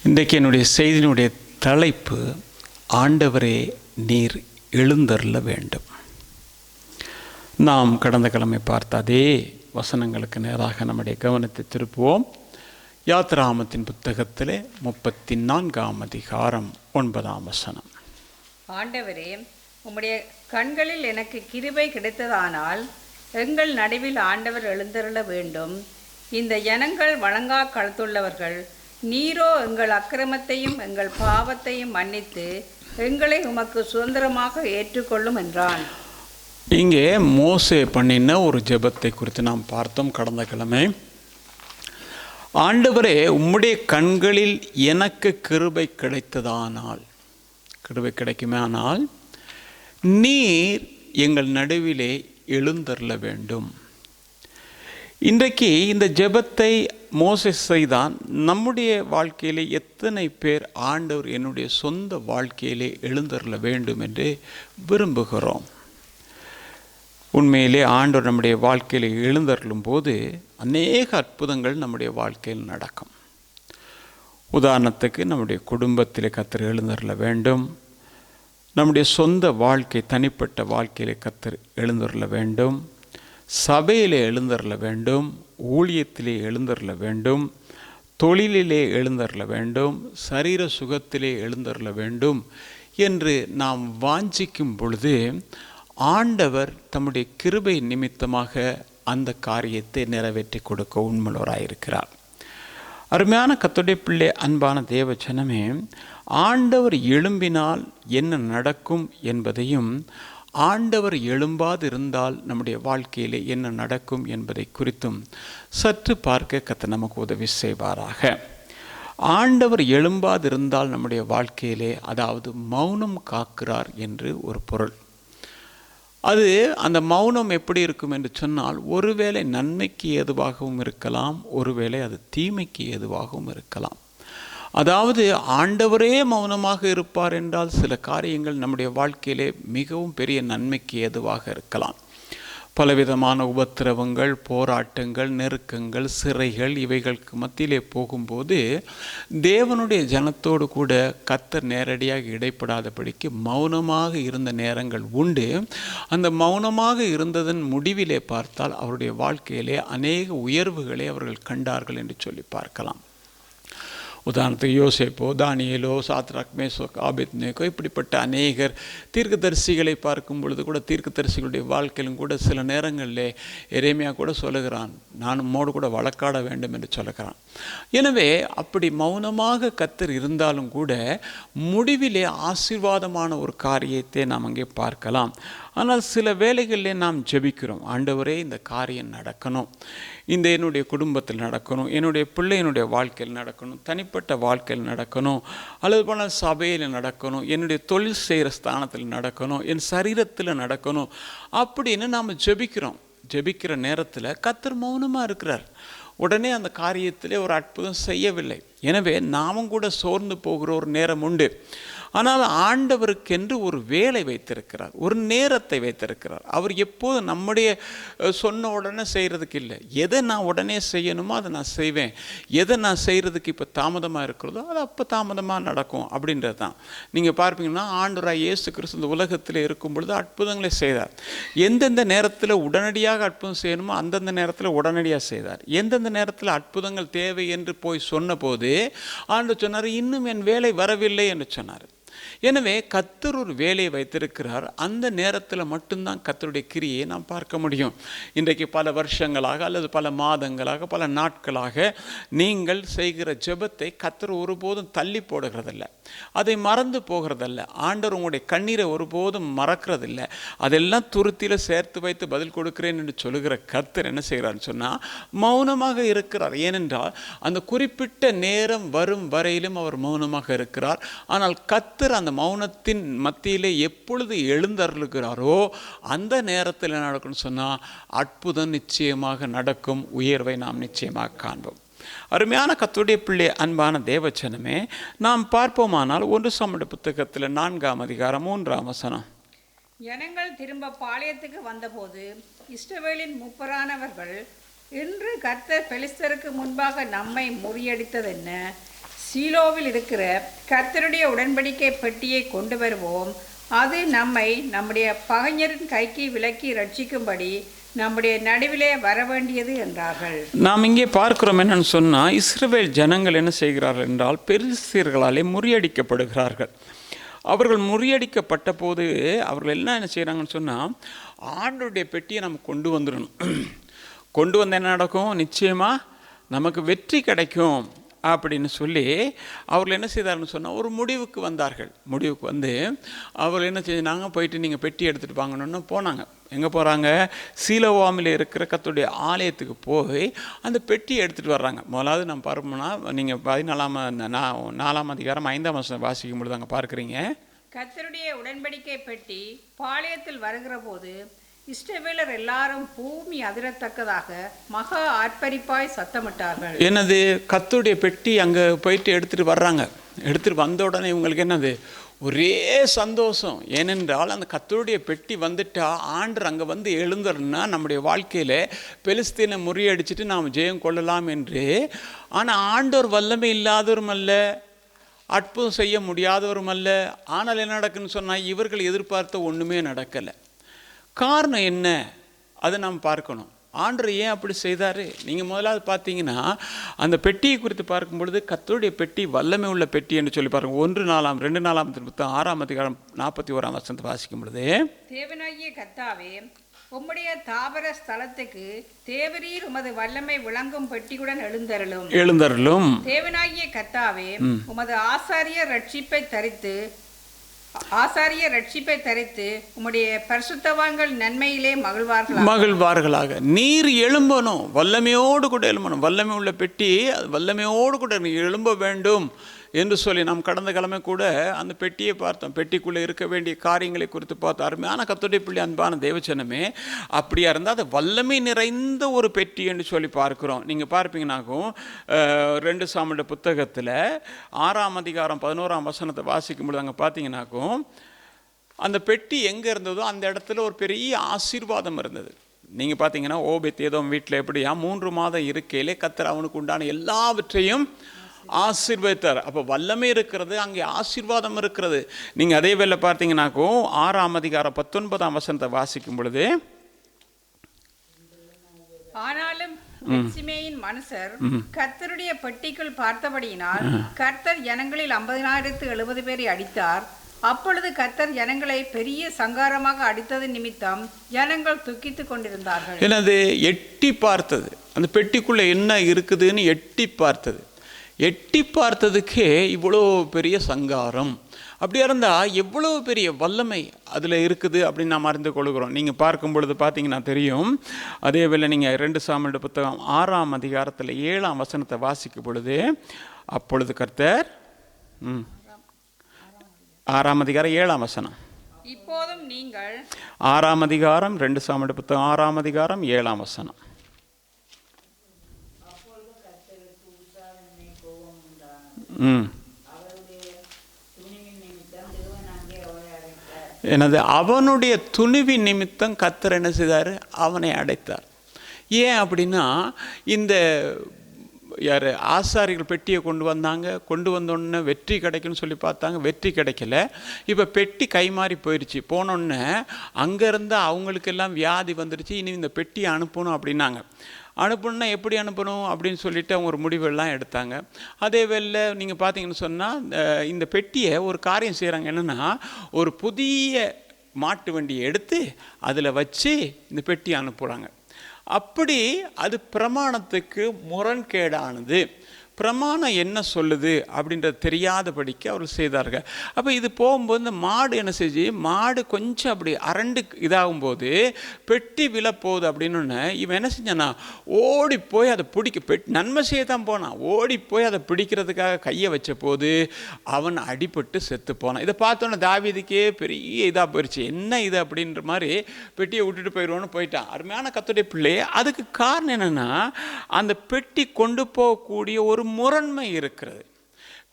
இன்றைக்கு என்னுடைய செய்தியினுடைய தலைப்பு, ஆண்டவரே நீர் எழுந்தருள வேண்டும். நாம் கடந்த கிழமை பார்த்த அதே வசனங்களுக்கு நேராக நம்முடைய கவனத்தை திருப்புவோம். யாத்ராகமத்தின் புத்தகத்திலே 34ஆம் அதிகாரம் 9ஆம் வசனம். ஆண்டவரே, உம்முடைய கண்களில் எனக்கு கிருபை கிடைத்ததானால் எங்கள் நடுவில் ஆண்டவர் எழுந்தருள வேண்டும். இந்த ஜனங்கள் வழங்கா கழுத்துள்ளவர்கள். நீரோ எங்கள் அக்கிரமத்தையும் எங்கள் பாவத்தையும் மன்னித்து எங்களை உமக்கு சுதந்திரமாக ஏற்றுக்கொள்ளும் என்றான். இங்கே மோசே பண்ணின ஒரு ஜெபத்தை குறித்து நாம் பார்த்தோம் கடந்த கிழமை. ஆண்டவரே, உம்முடைய கண்களில் எனக்கு கிருபை கிடைத்ததானால், கிருபை கிடைக்குமே ஆனால் நீர் எங்கள் நடுவிலே எழுந்தருள வேண்டும். இன்றைக்கு இந்த ஜெபத்தை மோசே செய்தான். நம்முடைய வாழ்க்கையிலே எத்தனை பேர் ஆண்டவர் என்னுடைய சொந்த வாழ்க்கையிலே எழுந்தருள வேண்டும் என்று விரும்புகிறோம்? உண்மையிலே ஆண்டவர் நம்முடைய வாழ்க்கையில் எழுந்தருளும் போது அநேக அற்புதங்கள் நம்முடைய வாழ்க்கையில் நடக்கும். உதாரணத்துக்கு, நம்முடைய குடும்பத்தில் கர்த்தர் எழுந்தருள வேண்டும். நம்முடைய சொந்த வாழ்க்கை, தனிப்பட்ட வாழ்க்கையிலே கர்த்தர் எழுந்தருள வேண்டும். சபையிலே எழுந்தருள வேண்டும். ஊழியத்திலே எழுந்தருள வேண்டும். தொழிலிலே எழுந்தருள வேண்டும். சரீர சுகத்திலே எழுந்தருள வேண்டும் என்று நாம் வாஞ்சிக்கும் பொழுது ஆண்டவர் தம்முடைய கிருபை நிமித்தமாக அந்த காரியத்தை நிறைவேற்றி கொடுக்க உண்மையுள்ளவராயிருக்கிறார். அருமையான கர்த்தருடைய பிள்ளை, அன்பான தேவ ஜனமே, ஆண்டவர் எழும்பினால் என்ன நடக்கும் என்பதையும், ஆண்டவர் எழும்பாது இருந்தால் நம்முடைய வாழ்க்கையிலே என்ன நடக்கும் என்பதை குறித்தும் சற்று பார்க்க கர்த்தர் நமக்கு உதவி செய்வாராக. ஆண்டவர் எழும்பாது இருந்தால் நம்முடைய வாழ்க்கையிலே, அதாவது மௌனம் காக்கிறார் என்று ஒரு பொருள். அது அந்த மௌனம் எப்படி இருக்கும் என்று சொன்னால், ஒருவேளை நன்மைக்கு ஏதுவாகவும் இருக்கலாம், ஒருவேளை அது தீமைக்கு ஏதுவாகவும் இருக்கலாம். அதாவது ஆண்டவரே மௌனமாக இருப்பார் என்றால் சில காரியங்கள் நம்முடைய வாழ்க்கையிலே மிகவும் பெரிய நன்மைக்கு ஏதுவாக இருக்கலாம். பலவிதமான உபத்திரவங்கள், போராட்டங்கள், நெருக்கங்கள், சிறைகள், இவைகளுக்கு மத்தியிலே போகும்போது தேவனுடைய ஜனத்தோடு கூட கர்த்தர் நேரடியாக இடைப்படாதபடிக்கு மௌனமாக இருந்த நேரங்கள் உண்டு. அந்த மௌனமாக இருந்ததன் முடிவிலே பார்த்தால் அவருடைய வாழ்க்கையிலே அநேக உயர்வுகளை அவர்கள் கண்டார்கள் என்று சொல்லி பார்க்கலாம். உதாரணத்துக்கு யோசேப்போ, தானியேலோ, சாத்ராக், மேஷாக், ஆபேத்நேகோ, இப்படிப்பட்ட அநேகர் தீர்க்கதரிசிகளை பார்க்கும் பொழுது கூட, தீர்க்கதரிசிகளுடைய வாழ்க்கையிலும் கூட சில நேரங்களிலே எரேமியா கூட சொல்லுகிறான், நான் உம்மோடு கூட வழக்காட வேண்டும் என்று சொல்லுகிறான். எனவே அப்படி மௌனமாக கர்த்தர் இருந்தாலும் கூட முடிவிலே ஆசீர்வாதமான ஒரு காரியத்தை நாம் அங்கே பார்க்கலாம். ஆனால் சில வேளைகளிலே நாம் ஜெபிக்கிறோம், ஆண்டவரே இந்த காரியம் நடக்கணும், இந்த என்னுடைய குடும்பத்தில் நடக்கணும், என்னுடைய பிள்ளையினுடைய வாழ்க்கையில் நடக்கணும், தனிப்பட்ட வாழ்க்கையில் நடக்கணும், அல்லது போல சபையில் நடக்கணும், என்னுடைய தொழில் செய்கிற ஸ்தானத்தில் நடக்கணும், என் சரீரத்தில் நடக்கணும் அப்படின்னு நாம் ஜெபிக்கிறோம். ஜெபிக்கிற நேரத்தில் கர்த்தர் மௌனமாக இருக்கிறார். உடனே அந்த காரியத்திலே ஒரு அற்புதம் செய்யவில்லை. எனவே நாமும் கூட சோர்ந்து போகிற ஒரு நேரம் உண்டு. ஆனால் ஆண்டவருக்கென்று ஒரு வேலை வைத்திருக்கிறார், ஒரு நேரத்தை வைத்திருக்கிறார். அவர் எப்போது நம்முடைய சொன்ன உடனே செய்கிறதுக்கு இல்லை. எதை நான் உடனே செய்யணுமோ அதை நான் செய்வேன். எதை நான் செய்கிறதுக்கு இப்போ தாமதமாக இருக்கிறதோ அது அப்போ தாமதமாக நடக்கும் அப்படின்றது தான். நீங்கள் பார்ப்பீங்கன்னா, ஆண்டவராகிய இயேசு கிறிஸ்து இந்த உலகத்தில் இருக்கும் பொழுது அற்புதங்களை செய்தார். எந்தெந்த நேரத்தில் உடனடியாக அற்புதம் செய்யணுமோ அந்தந்த நேரத்தில் உடனடியாக செய்தார். எந்தெந்த நேரத்தில் அற்புதங்கள் தேவை என்று போய் சொன்னபோது ஆண்டவர் சொன்னார், இன்னும் என் வேலை வரவில்லை என்று சொன்னார். எனவே கர்த்தர் ஒரு வேலையை வைத்திருக்கிறார். அந்த நேரத்தில் மட்டும்தான் கர்த்தருடைய கிரியை நாம் பார்க்க முடியும். இன்றைக்கு பல வருஷங்களாக அல்லது பல மாதங்களாக பல நாட்களாக நீங்கள் செய்கிற ஜெபத்தை கர்த்தர் ஒருபோதும் தள்ளி போடுகிறதில்ல, அதை மறந்து போகிறதில்ல. ஆண்டவர் உங்களுடைய கண்ணீரை ஒருபோதும் மறக்கிறதில்லை. அதெல்லாம் துருத்தியில் சேர்த்து வைத்து பதில் கொடுக்கிறேன் என்று சொல்லுகிற கர்த்தர் என்ன செய்கிறார்னு சொன்னால் மௌனமாக இருக்கிறார். ஏனென்றால் அந்த குறிப்பிட்ட நேரம் வரும் வரையிலும் அவர் மௌனமாக இருக்கிறார். ஆனால் கர்த்தர் அந்த மௌனத்தின் மத்தியிலே எப்பொழுது எழுந்தருளுகிறாரோ அந்த நேரத்தில் என்ன நடக்கும்னு சொன்னால் அற்புதம் நிச்சயமாக நடக்கும், உயர்வை நாம் நிச்சயமாக காண்போம். அருமையான கர்த்தருடைய பிள்ளை, அன்பான தேவஜனமே, நாம் பார்ப்போமானால் 1 சாமுவேல் புத்தகத்தில் 4ஆம் அதிகாரம் 3ஆம் வசனம். ஜனங்கள் திரும்ப பாளையத்துக்கு வந்தபோது இஸ்ரவேலின் மூப்பரானவர்கள், இன்று கர்த்தர் பெலிஸ்தருக்கு முன்பாக நம்மை முறியடித்ததென்ன? சீலோவில் இருக்கிற கர்த்தருடைய உடன்படிக்கை பெட்டியை கொண்டு வருவோம். அது நம்மை நம்முடைய பகைஞரின் கைக்கு விலக்கி ரட்சிக்கும்படி நம்முடைய நடுவிலே வரவேண்டியது என்றார்கள். நாம் இங்கே பார்க்கிறோம் என்னன்னு சொன்னால், இஸ்ரவேல் ஜனங்கள் என்ன செய்கிறார்கள் என்றால் பெலிஸ்தீயர்களாலே முறியடிக்கப்படுகிறார்கள். அவர்கள் முறியடிக்கப்பட்ட போது அவர்கள் என்ன செய்கிறாங்கன்னு சொன்னால், ஆண்டவருடைய பெட்டியை நம்ம கொண்டு வந்துடணும். கொண்டு வந்து என்ன நடக்கும், நிச்சயமாக நமக்கு வெற்றி கிடைக்கும் அப்படின்னு சொல்லி அவர்கள் என்ன செய்தார்னு சொன்னால் ஒரு முடிவுக்கு வந்தார்கள். முடிவுக்கு வந்து அவர்கள் என்ன செஞ்சாங்க, போயிட்டு நீங்கள் பெட்டி எடுத்துகிட்டு வாங்கணுன்னு போனாங்க. எங்கே போகிறாங்க, சீலோவாமில் இருக்கிற கர்த்தருடைய ஆலயத்துக்கு போய் அந்த பெட்டியை எடுத்துகிட்டு வர்றாங்க. முதலாவது நம்ம பார்ப்போம்னா, நீங்கள் 4ஆம் அதிகாரம் 5ஆம் வசனம் வாசிக்கும் பொழுது அங்கே பார்க்குறீங்க, கர்த்தருடைய உடன்படிக்கை பெட்டி பாளையத்தில் வருகிற போது இஸ்ரவேலர் எல்லாரும் பூமி அதிரத்தக்கதாக மகா ஆர்ப்பரிப்பாய் சத்தமிட்டார்கள். என்னது, கர்த்தருடைய பெட்டி அங்கே போயிட்டு எடுத்துகிட்டு வர்றாங்க. எடுத்துகிட்டு வந்த உடனே இவங்களுக்கு என்னது, ஒரே சந்தோஷம். ஏனென்றால் அந்த கர்த்தருடைய பெட்டி வந்துட்டா ஆண்டர் அங்கே வந்து எழுந்துறன்னா நம்முடைய வாழ்க்கையில் பெலிஸ்தீனை முறியடிச்சிட்டு நாம் ஜெயம் கொள்ளலாம் என்று. ஆனால் ஆண்டவர் வல்லமை இல்லாதவரும் அல்ல, அற்புதம் செய்ய முடியாதவரும் அல்ல. ஆனால் என்ன நடக்குன்னு சொன்னால், இவர்கள் எதிர்பார்த்த ஒன்றுமே நடக்கலை. காரணம் என்ன, அதை நாம் பார்க்கணும். ஆண்டவர் ஏன் அப்படி செய்தார்? நீங்கள் முதலாவது பார்த்தீங்கன்னா அந்த பெட்டியை குறித்து பார்க்கும் பொழுது கர்த்தருடைய பெட்டி வல்லமை உள்ள பெட்டி என்று சொல்லி பாருங்கள். 2 6ஆம் அதிகாரம் 41ஆம் வசனத்தை வாசிக்கும் பொழுது, தேவனாகிய கர்த்தாவே, உம்முடைய தாபர ஸ்தலத்துக்கு தேவரீர் உமது வல்லமை விளங்கும் பெட்டியுடன் எழுந்தருளும். தேவனாகிய கர்த்தாவே, உமது ஆசாரிய ரட்சிப்பை தரித்து உம்முடைய பரிசுத்தவான்கள் நன்மையிலே மகிழ்வார்களாக. நீர் எழும்பணும், வல்லமையோடு கூட எழும்பணும். வல்லமை உள்ள பெட்டி வல்லமையோடு கூட எழும்ப வேண்டும் என்று சொல்லி நாம் கடந்த கிழமை கூட அந்த பெட்டியை பார்த்தோம். பெட்டிக்குள்ளே இருக்க வேண்டிய காரியங்களை குறித்து பார்த்தோம். அருமையான கர்த்தருடைய பிள்ளை, அன்பான தேவச்சனமே, அப்படியா இருந்தால் அது வல்லமை நிறைந்த ஒரு பெட்டி என்று சொல்லி பார்க்கிறோம். நீங்கள் பார்ப்பீங்கன்னாக்கும் 2 சாமுவேல் புத்தகத்தில் 6ஆம் அதிகாரம் 11ஆம் வசனத்தை வாசிக்கும் பொழுது அங்கே பார்த்தீங்கன்னாக்கும் அந்த பெட்டி எங்கே இருந்ததோ அந்த இடத்துல ஒரு பெரிய ஆசீர்வாதம் இருந்தது. நீங்கள் பார்த்தீங்கன்னா ஓபேத்-ஏதோம் வீட்டில் எப்படியா 3 மாதம் இருக்கையிலே கர்த்தர் அவனுக்கு உண்டான எல்லாவற்றையும் ஆசீர்வதித்தார். அப்போ வல்லமை இருக்கிறது, அங்கே ஆசீர்வாதம் இருக்கிறது. நீங்கள் அதே வேளை பார்த்தீங்கன்னாக்கும் 6ஆம் அதிகாரம் 19ஆம் வசனத்தை வாசிக்கும் பொழுது, ஆனாலும் பெத்சிமேயின் மனுஷர் கர்த்தருடைய பெட்டிக்குள் பார்த்தபடியினால் கர்த்தர் ஜனங்களில் 50,070 பேரை அடித்தார். அப்பொழுது கர்த்தர் ஜனங்களை பெரிய சங்காரமாக அடித்தது நிமித்தம் ஜனங்கள் துக்கித்து கொண்டிருந்தார்கள். எனது எட்டி பார்த்தது, அந்த பெட்டிக்குள்ளே என்ன இருக்குதுன்னு எட்டி பார்த்ததுக்கே இவ்வளோ பெரிய சங்காரம். அப்படியா இருந்தால் எவ்வளோ பெரிய வல்லமை அதில் இருக்குது அப்படின்னு நாம் அறிந்து கொள்கிறோம். நீங்கள் பார்க்கும் பொழுது பார்த்தீங்கன்னா தெரியும். அதே வேளை நீங்கள் 2 சாமுவேல் புத்தகம் 6ஆம் அதிகாரத்தில் 7ஆம் வசனத்தை வாசிக்கும் பொழுது, அப்பொழுது கர்த்தர் 6ஆம் அதிகாரம் 7ஆம் வசனம், இப்போதும் நீங்கள் 6ஆம் அதிகாரம் 2 சாமுவேல் புத்தகம் 6ஆம் அதிகாரம் 7ஆம் வசனம், எனது அவனுடைய துணிவின் நிமித்தம் கர்த்தர் என்ன செய்தார், அவனை அடைத்தார். ஏன் அப்படின்னா, இந்த யார் ஆசாரிகள் பெட்டியை கொண்டு வந்தோடனே வெற்றி கிடைக்குன்னு சொல்லி பார்த்தாங்க, வெற்றி கிடைக்கல. இப்போ பெட்டி கை மாறி போயிடுச்சு. போனோடனே அங்கேருந்து அவங்களுக்கெல்லாம் வியாதி வந்துடுச்சு. இனி இந்த பெட்டியை அனுப்பணும் அப்படின்னாங்க. அனுப்பணுன்னா எப்படி அனுப்பணும் அப்படின்னு சொல்லிட்டு அவங்க ஒரு முடிவெல்லாம் எடுத்தாங்க. அதே வேளை நீங்கள் பார்த்தீங்கன்னு சொன்னால் இந்த பெட்டியை ஒரு காரியம் செய்கிறாங்க. என்னென்னா, ஒரு புதிய மாட்டு வண்டியை எடுத்து அதில் வச்சு இந்த பெட்டியை அனுப்புகிறாங்க. அப்படி அது பிரமாணத்துக்கு முரண்கேடானது. பிரமாணம் என்ன சொல்லுது அப்படின்றது தெரியாதபடிக்கு அவர்கள் செய்தார்கள். அப்போ இது போகும்போது இந்த மாடு என்ன செஞ்சு, மாடு கொஞ்சம் அப்படி அரண்டு இதாகும்போது பெட்டி விழப்போகுது அப்படின்னு இவன் என்ன செஞ்சானா, ஓடி போய் அதை நன்மை செய்ய தான் போனான். ஓடி போய் அதை பிடிக்கிறதுக்காக கையை வச்ச போது அவன் அடிபட்டு செத்து போனான். இதை பார்த்தோன்னே தாவீதுக்கே பெரிய இதாக போயிடுச்சு. என்ன இது அப்படின்ற மாதிரி பெட்டியை விட்டுட்டு போயிடுவோன்னு போயிட்டான். அருமையான கர்த்தருடைய பிள்ளை, அதுக்கு காரணம் என்னென்னா, அந்த பெட்டி கொண்டு போகக்கூடிய ஒரு முரண்மை இருக்கிறது.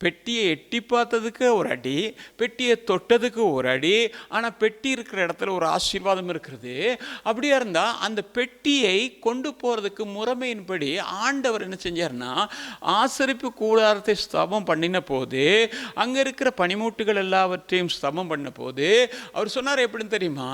பெட்டியை எட்டி பார்த்ததுக்கு ஒரு அடி, பெட்டியை தொட்டதுக்கு ஒரு அடி. ஆனால் பெட்டி இருக்கிற இடத்துல ஒரு ஆசீர்வாதம் இருக்கிறது. அப்படியா இருந்தால் அந்த பெட்டியை கொண்டு போகிறதுக்கு முறைமையின்படி ஆண்டவர் என்ன செஞ்சார்னா, ஆசரிப்பு கூடாரத்தை ஸ்தபம் பண்ணின போது, அங்கே இருக்கிற பனிமூட்டுகள் எல்லாவற்றையும் ஸ்தபம் பண்ண போது அவர் சொன்னார் எப்படின்னு தெரியுமா,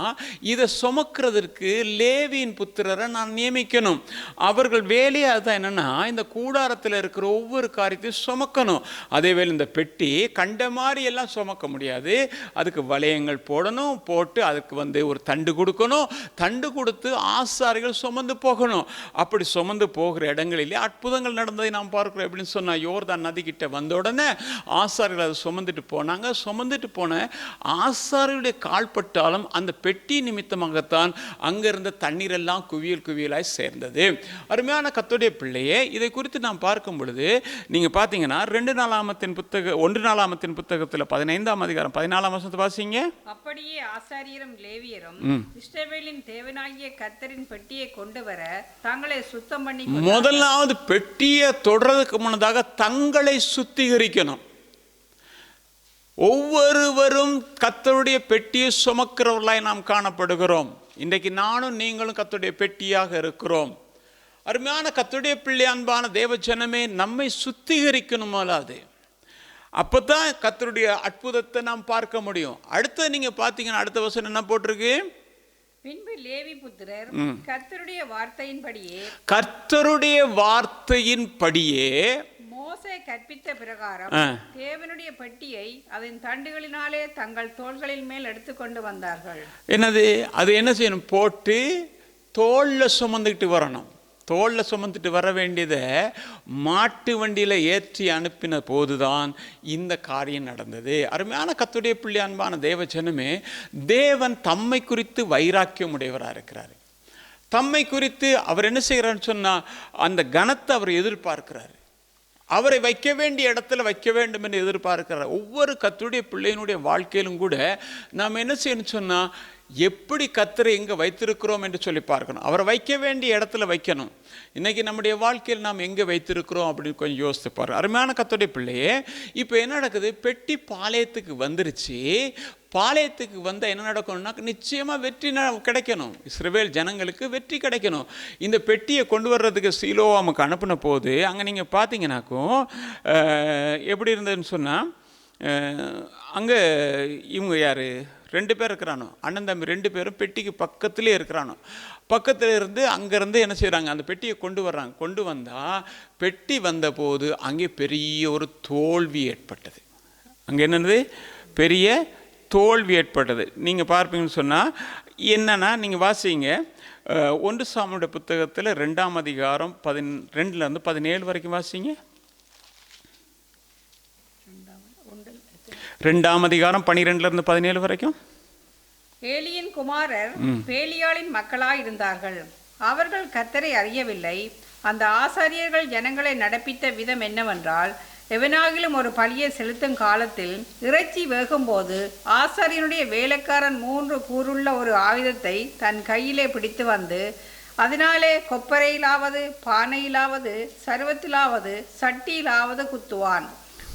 இதை சுமக்கிறதுக்கு லேவியின் புத்திரரை நான் நியமிக்கணும். அவர்கள் வேலையை அதுதான் என்னன்னா, இந்த கூடாரத்தில் இருக்கிற ஒவ்வொரு காரியத்தையும் சுமக்கணும். அதே இந்த பெட்டி கண்ட மாதிரி எல்லாம் சுமக்க முடியாது. அதுக்கு வளையங்கள் போடணும், போட்டு அதுக்கு ஒரு தண்டு கொடுக்கணும், தண்டு கொடுத்து ஆசாரிகள் சுமந்து போகணும். அப்படி சுமந்து போகிற இடங்களிலே அற்புதங்கள் நடந்ததை நாம் பார்க்கிறோம். எப்படின்னு சொன்னா, யோர்தான் நதி கிட்ட வந்த உடனே ஆசாரிகள் அதை சுமந்துட்டு போனாங்க. சுமந்துட்டு போன ஆசாரியுடைய கால்பட்டாலும் அந்த பெட்டி நிமித்தமாகத்தான் அங்க இருந்த தண்ணீர் எல்லாம் குவியல் குவியலாய் சேர்ந்தது. அருமையான கர்த்தருடைய பிள்ளையே, இதை குறித்து நாம் பார்க்கும் பொழுது நீங்க பாத்தீங்கன்னா 2 நாளாகமத்தின் புத்தகத்தில் 15ஆம் அதிகாரம் 14ஆம் வசனத்தை வாசிங்க. அப்படியே ஆசாரியரும் லேவியரும் இஸ்ரவேலின் தேவனாகிய கர்த்தரின் பெட்டியை கொண்டு வர தங்களை சுத்தம் பண்ணி, முதலாவது பெட்டியை தொடர்றதுக்கு முன்னதாக தங்களை சுத்திகரிக்கணும். ஒவ்வொருவரும் கர்த்தருடைய பெட்டியை சுமக்கிறவர்களாய் நாம் காணப்படுகிறோம். இன்றைக்கு நானும் நீங்களும் கர்த்தருடைய பெட்டியாக இருக்கிறோம். அருமையான கர்த்தருடைய பிள்ளை, அன்பான தேவ ஜனமே, நம்மை சுத்திகரிக்கணும். அது அப்பதான் கர்த்தருடைய அற்புதத்தை நாம் பார்க்க முடியும். அடுத்து நீங்க பாத்தீங்கன்னா அடுத்த வசனம் என்ன போட்டிருக்கு, பின்பு லேவி புத்திரர் கர்த்தருடைய வார்த்தையின்படியே மோசே கற்பித்த பிரகாரம் தேவனுடைய பெட்டியை அதன் தண்டுகளினாலே தங்கள் தோள்களின் மேல் எடுத்துக்கொண்டு வந்தார்கள். என்னது அது என்ன செய்யணும், போட்டு தோல்ல சுமந்துக்கிட்டு வரணும். தோளில் சுமந்துட்டு வர வேண்டியதை மாட்டு வண்டியில் ஏற்றி அனுப்பின போதுதான் இந்த காரியம் நடந்தது. அருமையான கர்த்தருடைய பிள்ளை, அன்பான தேவ ஜனமே, தேவன் தம்மை குறித்து வைராக்கியம் உடையவராக இருக்கிறார். தம்மை குறித்து அவர் என்ன செய்கிறார்னு சொன்னால், அந்த கனத்தை அவர் எதிர்பார்க்கிறார். அவரை வைக்க வேண்டிய இடத்துல வைக்க வேண்டும் என்று எதிர்பார்க்கிறார். ஒவ்வொரு கர்த்தருடைய பிள்ளையினுடைய வாழ்க்கையிலும் கூட நாம் என்ன செய்யணும்னு சொன்னால், எப்படி கர்த்தரை எங்கே வைத்திருக்கிறோம் என்று சொல்லி பார்க்கணும். அவரை வைக்க வேண்டிய இடத்துல வைக்கணும். இன்னைக்கு நம்முடைய வாழ்க்கையில் நாம் எங்கே வைத்திருக்கிறோம் அப்படின்னு கொஞ்சம் யோசித்து பாருங்க. அருமையான கர்த்தருடைய பிள்ளையே, இப்போ என்ன நடக்குது, பெட்டி பாளையத்துக்கு வந்துருச்சு. பாளையத்துக்கு வந்தால் என்ன நடக்கணும்னா, நிச்சயமாக வெற்றி கிடைக்கணும். இஸ்ரவேல் ஜனங்களுக்கு வெற்றி கிடைக்கணும். இந்த பெட்டியை கொண்டு வர்றதுக்கு சீலோவாமுக்கு அனுப்பின போது அங்கே நீங்கள் பார்த்தீங்கன்னாக்கும் எப்படி இருந்ததுன்னு சொன்னால், அங்கே இவங்க யார் 2 பேர் இருக்கிறானோ, அண்ணன் தம்பி 2 பேரும் பெட்டிக்கு பக்கத்திலே இருக்கிறானோ. பக்கத்தில் இருந்து அங்கேருந்து என்ன செய்கிறாங்க, அந்த பெட்டியை கொண்டு வர்றாங்க. கொண்டு வந்தால் பெட்டி வந்த போது அங்கே பெரிய ஒரு தோல்வி ஏற்பட்டது. அங்கே என்னது, பெரிய தோல்வி ஏற்பட்டது. நீங்கள் பார்ப்பீங்கன்னு சொன்னால் என்னன்னா, நீங்கள் வாசிங்க 1 சாமுவேல் புத்தகத்தில் 2ஆம் அதிகாரம் 12 17 வரைக்கும் வாசிங்க. 2ஆம் அதிகாரம் 12 17 வரைக்கும். ஏலியின் குமாரர் பேலியாளின் மக்களாய் இருந்தார்கள். அவர்கள் கர்த்தரை அறியவில்லை. அந்த ஆசாரியர்கள் ஜனங்களை நடப்பித்த விதம் என்னவென்றால், எவனாகிலும் ஒரு பலியை செலுத்தும் காலத்தில் இறைச்சி வேகும்போது ஆசாரியனுடைய வேலைக்காரன் 3 கூறுள்ள ஒரு ஆயுதத்தை தன் கையிலே பிடித்து வந்து, அதனாலே கொப்பரையிலாவது பானையிலாவது சர்வத்திலாவது சட்டியிலாவது குத்துவான்.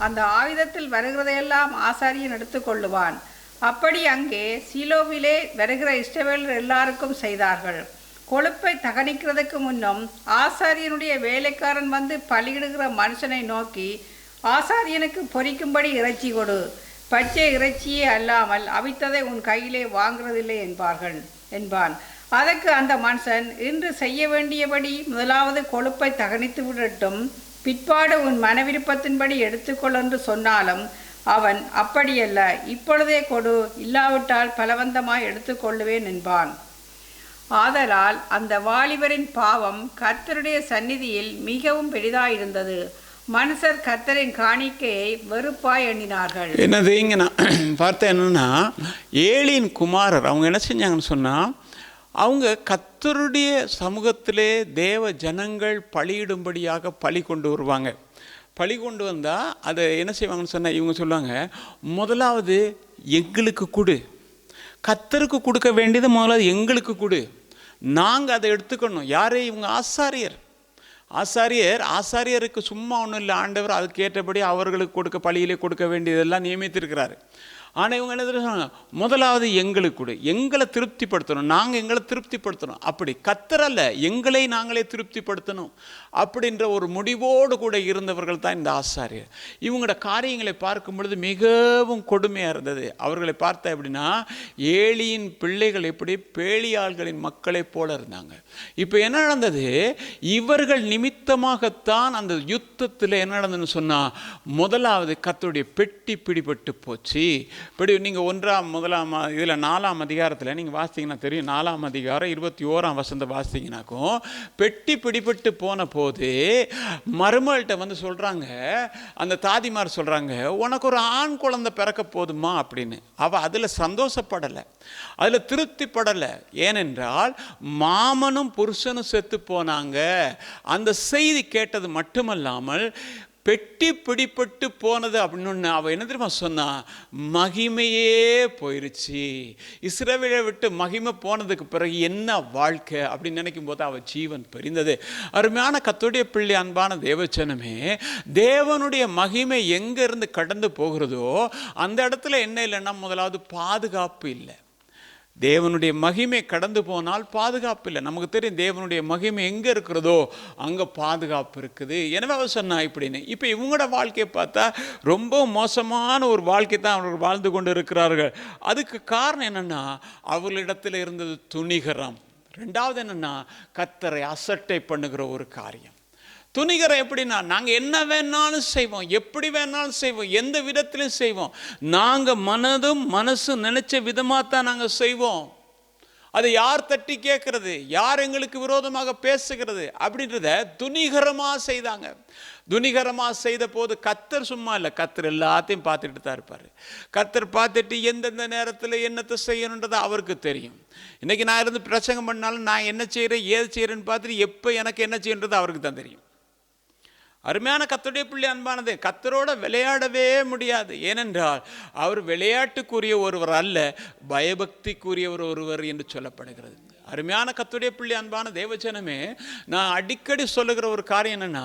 அந்த ஆயுதத்தில் வருகிறதையெல்லாம் ஆசாரியன் எடுத்துக்கொள்ளுவான். அப்படி அங்கே சீலோவிலே வருகிற இஸ்ரவேலர் எல்லாருக்கும் செய்தார்கள். கொழுப்பை தகனிக்கிறதுக்கு முன்னும் ஆசாரியனுடைய வேலைக்காரன் வந்து பலியிடுகிற மனுஷனை நோக்கி, ஆசாரியனுக்கு பொரிக்கும்படி இறைச்சி கொடு, பச்சை இறைச்சியே அல்லாமல் அவித்ததை உன் கையிலே வாங்குறதில்லை என்பான். அதற்கு அந்த மனுஷன், இன்று செய்ய வேண்டியபடி முதலாவது கொழுப்பை தகனித்து விடட்டும், பிற்பாடு உன் மனவிருப்பத்தின்படி எடுத்துக்கொள் என்று சொன்னாலும் அவன், அப்படியல்ல, இப்பொழுதே கொடு, இல்லாவிட்டால் பலவந்தமாய் எடுத்துக்கொள்ளுவேன் என்பான். ஆதலால் அந்த வாலிபரின் பாவம் கர்த்தருடைய சந்நிதியில் மிகவும் பெரிதாயிருந்தது. மனுஷர் கர்த்தரின் காணிக்கையை வெறுப்பாய் எண்ணினார்கள். என்னது இங்கே நான் பார்த்தேன் என்னன்னா, ஏலியின் குமாரர் அவங்க என்ன செஞ்சாங்கன்னு சொன்னால், அவங்க கர்த்தருடைய சமூகத்திலே தேவ ஜனங்கள் பலியிடும்படியாக பலி கொண்டு வருவாங்க. பலி கொண்டு வந்தால் அதை என்ன செய்வாங்கன்னு சொன்னால், இவங்க சொல்லுவாங்க, முதலாவது எங்களுக்கு கொடு, கர்த்தருக்கு கொடுக்க வேண்டியது முதலாவது எங்களுக்கு கொடு, நாங்கள் அதை எடுத்துக்கணும். யாரே இவங்க ஆசாரியர். ஆசாரியருக்கு சும்மா ஒன்றும் இல்லை, ஆண்டவர் அதுக்கேற்றபடி அவர்களுக்கு கொடுக்க பலியிலே கொடுக்க வேண்டியதெல்லாம் நியமித்திருக்கிறாரு. ஆனால் இவங்க என்ன சொல்றாங்க, முதலாவது எங்களுக்கு கொடு, எங்களை திருப்திப்படுத்தணும், நாங்கள் எங்களை திருப்திப்படுத்தணும். அப்படி கத்தரல்ல, எங்களை நாங்களே திருப்திப்படுத்தணும் அப்படின்ற ஒரு முடிவோடு கூட இருந்தவர்கள் தான் இந்த ஆசாரியர். இவங்களோட காரியங்களை பார்க்கும் பொழுது மிகவும் கொடுமையாக இருந்தது. அவர்களை பார்த்தா எப்படின்னா, ஏலியின் பிள்ளைகள் எப்படி பேலியாள்களின் மக்களை போல இருந்தாங்க. இப்போ என்ன நடந்தது, இவர்கள் நிமித்தமாகத்தான் அந்த யுத்தத்தில் என்ன நடந்ததுன்னு சொன்னால், முதலாவது கர்த்தருடைய பெட்டி பிடிபட்டு போச்சு. நீங்கள் 1 இதில் 4ஆம் அதிகாரத்தில் நீங்கள் வாசித்தீங்கன்னா தெரியும். 4ஆம் அதிகாரம் 21ஆம் வசனத்தை வாசித்தீங்கன்னாக்கும், பெட்டி பிடிபட்டு போன போது மருமகள்கிட்ட வந்து சொல்கிறாங்க, அந்த தாதிமார் சொல்கிறாங்க, உனக்கு ஒரு ஆண் குழந்தை பிறக்க போதுமா அப்படின்னு. அவள் அதில் சந்தோஷப்படலை, அதில் திருப்திப்படலை. ஏனென்றால் மாமனும் புருஷனும் செத்து போனாங்க. அந்த செய்தி கேட்டது மட்டுமல்லாமல் பெட்டி பிடிப்பட்டு போனது அப்படின்னு அவள் என்ன தெரியுமா சொன்னா, மகிமையே போயிருச்சு. இஸ்ரவேலை விட்டு மகிமை போனதுக்கு பிறகு என்ன வாழ்க்கை அப்படின்னு நினைக்கும் போது அவள் ஜீவன் பிரிந்தது. அருமையான கர்த்தருடைய பிள்ளை, அன்பான தேவச்சனமே, தேவனுடைய மகிமை எங்கிருந்து கடந்து போகிறதோ அந்த இடத்துல என்ன இல்லைன்னா, முதலாவது பாதுகாப்பு இல்லை. தேவனுடைய மகிமை கடந்து போனால் பாதுகாப்பு இல்லை. நமக்கு தெரியும் தேவனுடைய மகிமை எங்கே இருக்கிறதோ அங்கே பாதுகாப்பு இருக்குது. எனவே அவர் சொன்னா இப்படின்னு. இப்போ இவங்களோட வாழ்க்கையை பார்த்தா ரொம்ப மோசமான ஒரு வாழ்க்கை தான் அவர்கள் வாழ்ந்து கொண்டு இருக்கிறார்கள். அதுக்கு காரணம் என்னென்னா, அவர்களிடத்தில் இருந்தது துணிகரம். ரெண்டாவது என்னென்னா, கர்த்தரை அசட்டை பண்ணுகிற ஒரு காரியம். துணிகரம் எப்படின்னா, நாங்கள் என்ன வேணாலும் செய்வோம், எப்படி வேணாலும் செய்வோம், எந்த விதத்திலும் செய்வோம், நாங்கள் மனசும் நினைச்ச விதமாக தான் நாங்கள் செய்வோம். அதை யார் தட்டி கேட்கறது, யார் எங்களுக்கு விரோதமாக பேசுகிறது அப்படின்றத துணிகரமாக செய்தாங்க. துணிகரமாக செய்த போது கர்த்தர் சும்மா இல்லை, கர்த்தர் எல்லாத்தையும் பார்த்துட்டு தான் இருப்பார். கர்த்தர் பார்த்துட்டு எந்தெந்த நேரத்தில் என்னத்தை செய்யணுன்றதை அவருக்கு தெரியும். இன்றைக்கி நான் இருந்து பிரசங்கம் பண்ணாலும் நான் என்ன செய்கிறேன் ஏது செய்கிறேன்னு பார்த்துட்டு எப்போ எனக்கு என்ன செய்யணுன்றது அவருக்கு தான் தெரியும். அருமையான கர்த்தருடைய பிள்ளை, அன்பானது, கர்த்தரோட விளையாடவே முடியாது. ஏனென்றால் அவர் விளையாட்டுக்குரிய ஒருவர் அல்ல, பயபக்திக்குரிய ஒருவர் என்று சொல்லப்படுகிறது. அருமையான கர்த்தருடைய பிள்ளை, அன்பான தேவஜனமே, நான் அடிக்கடி சொல்லுகிற ஒரு காரியம் என்னென்னா,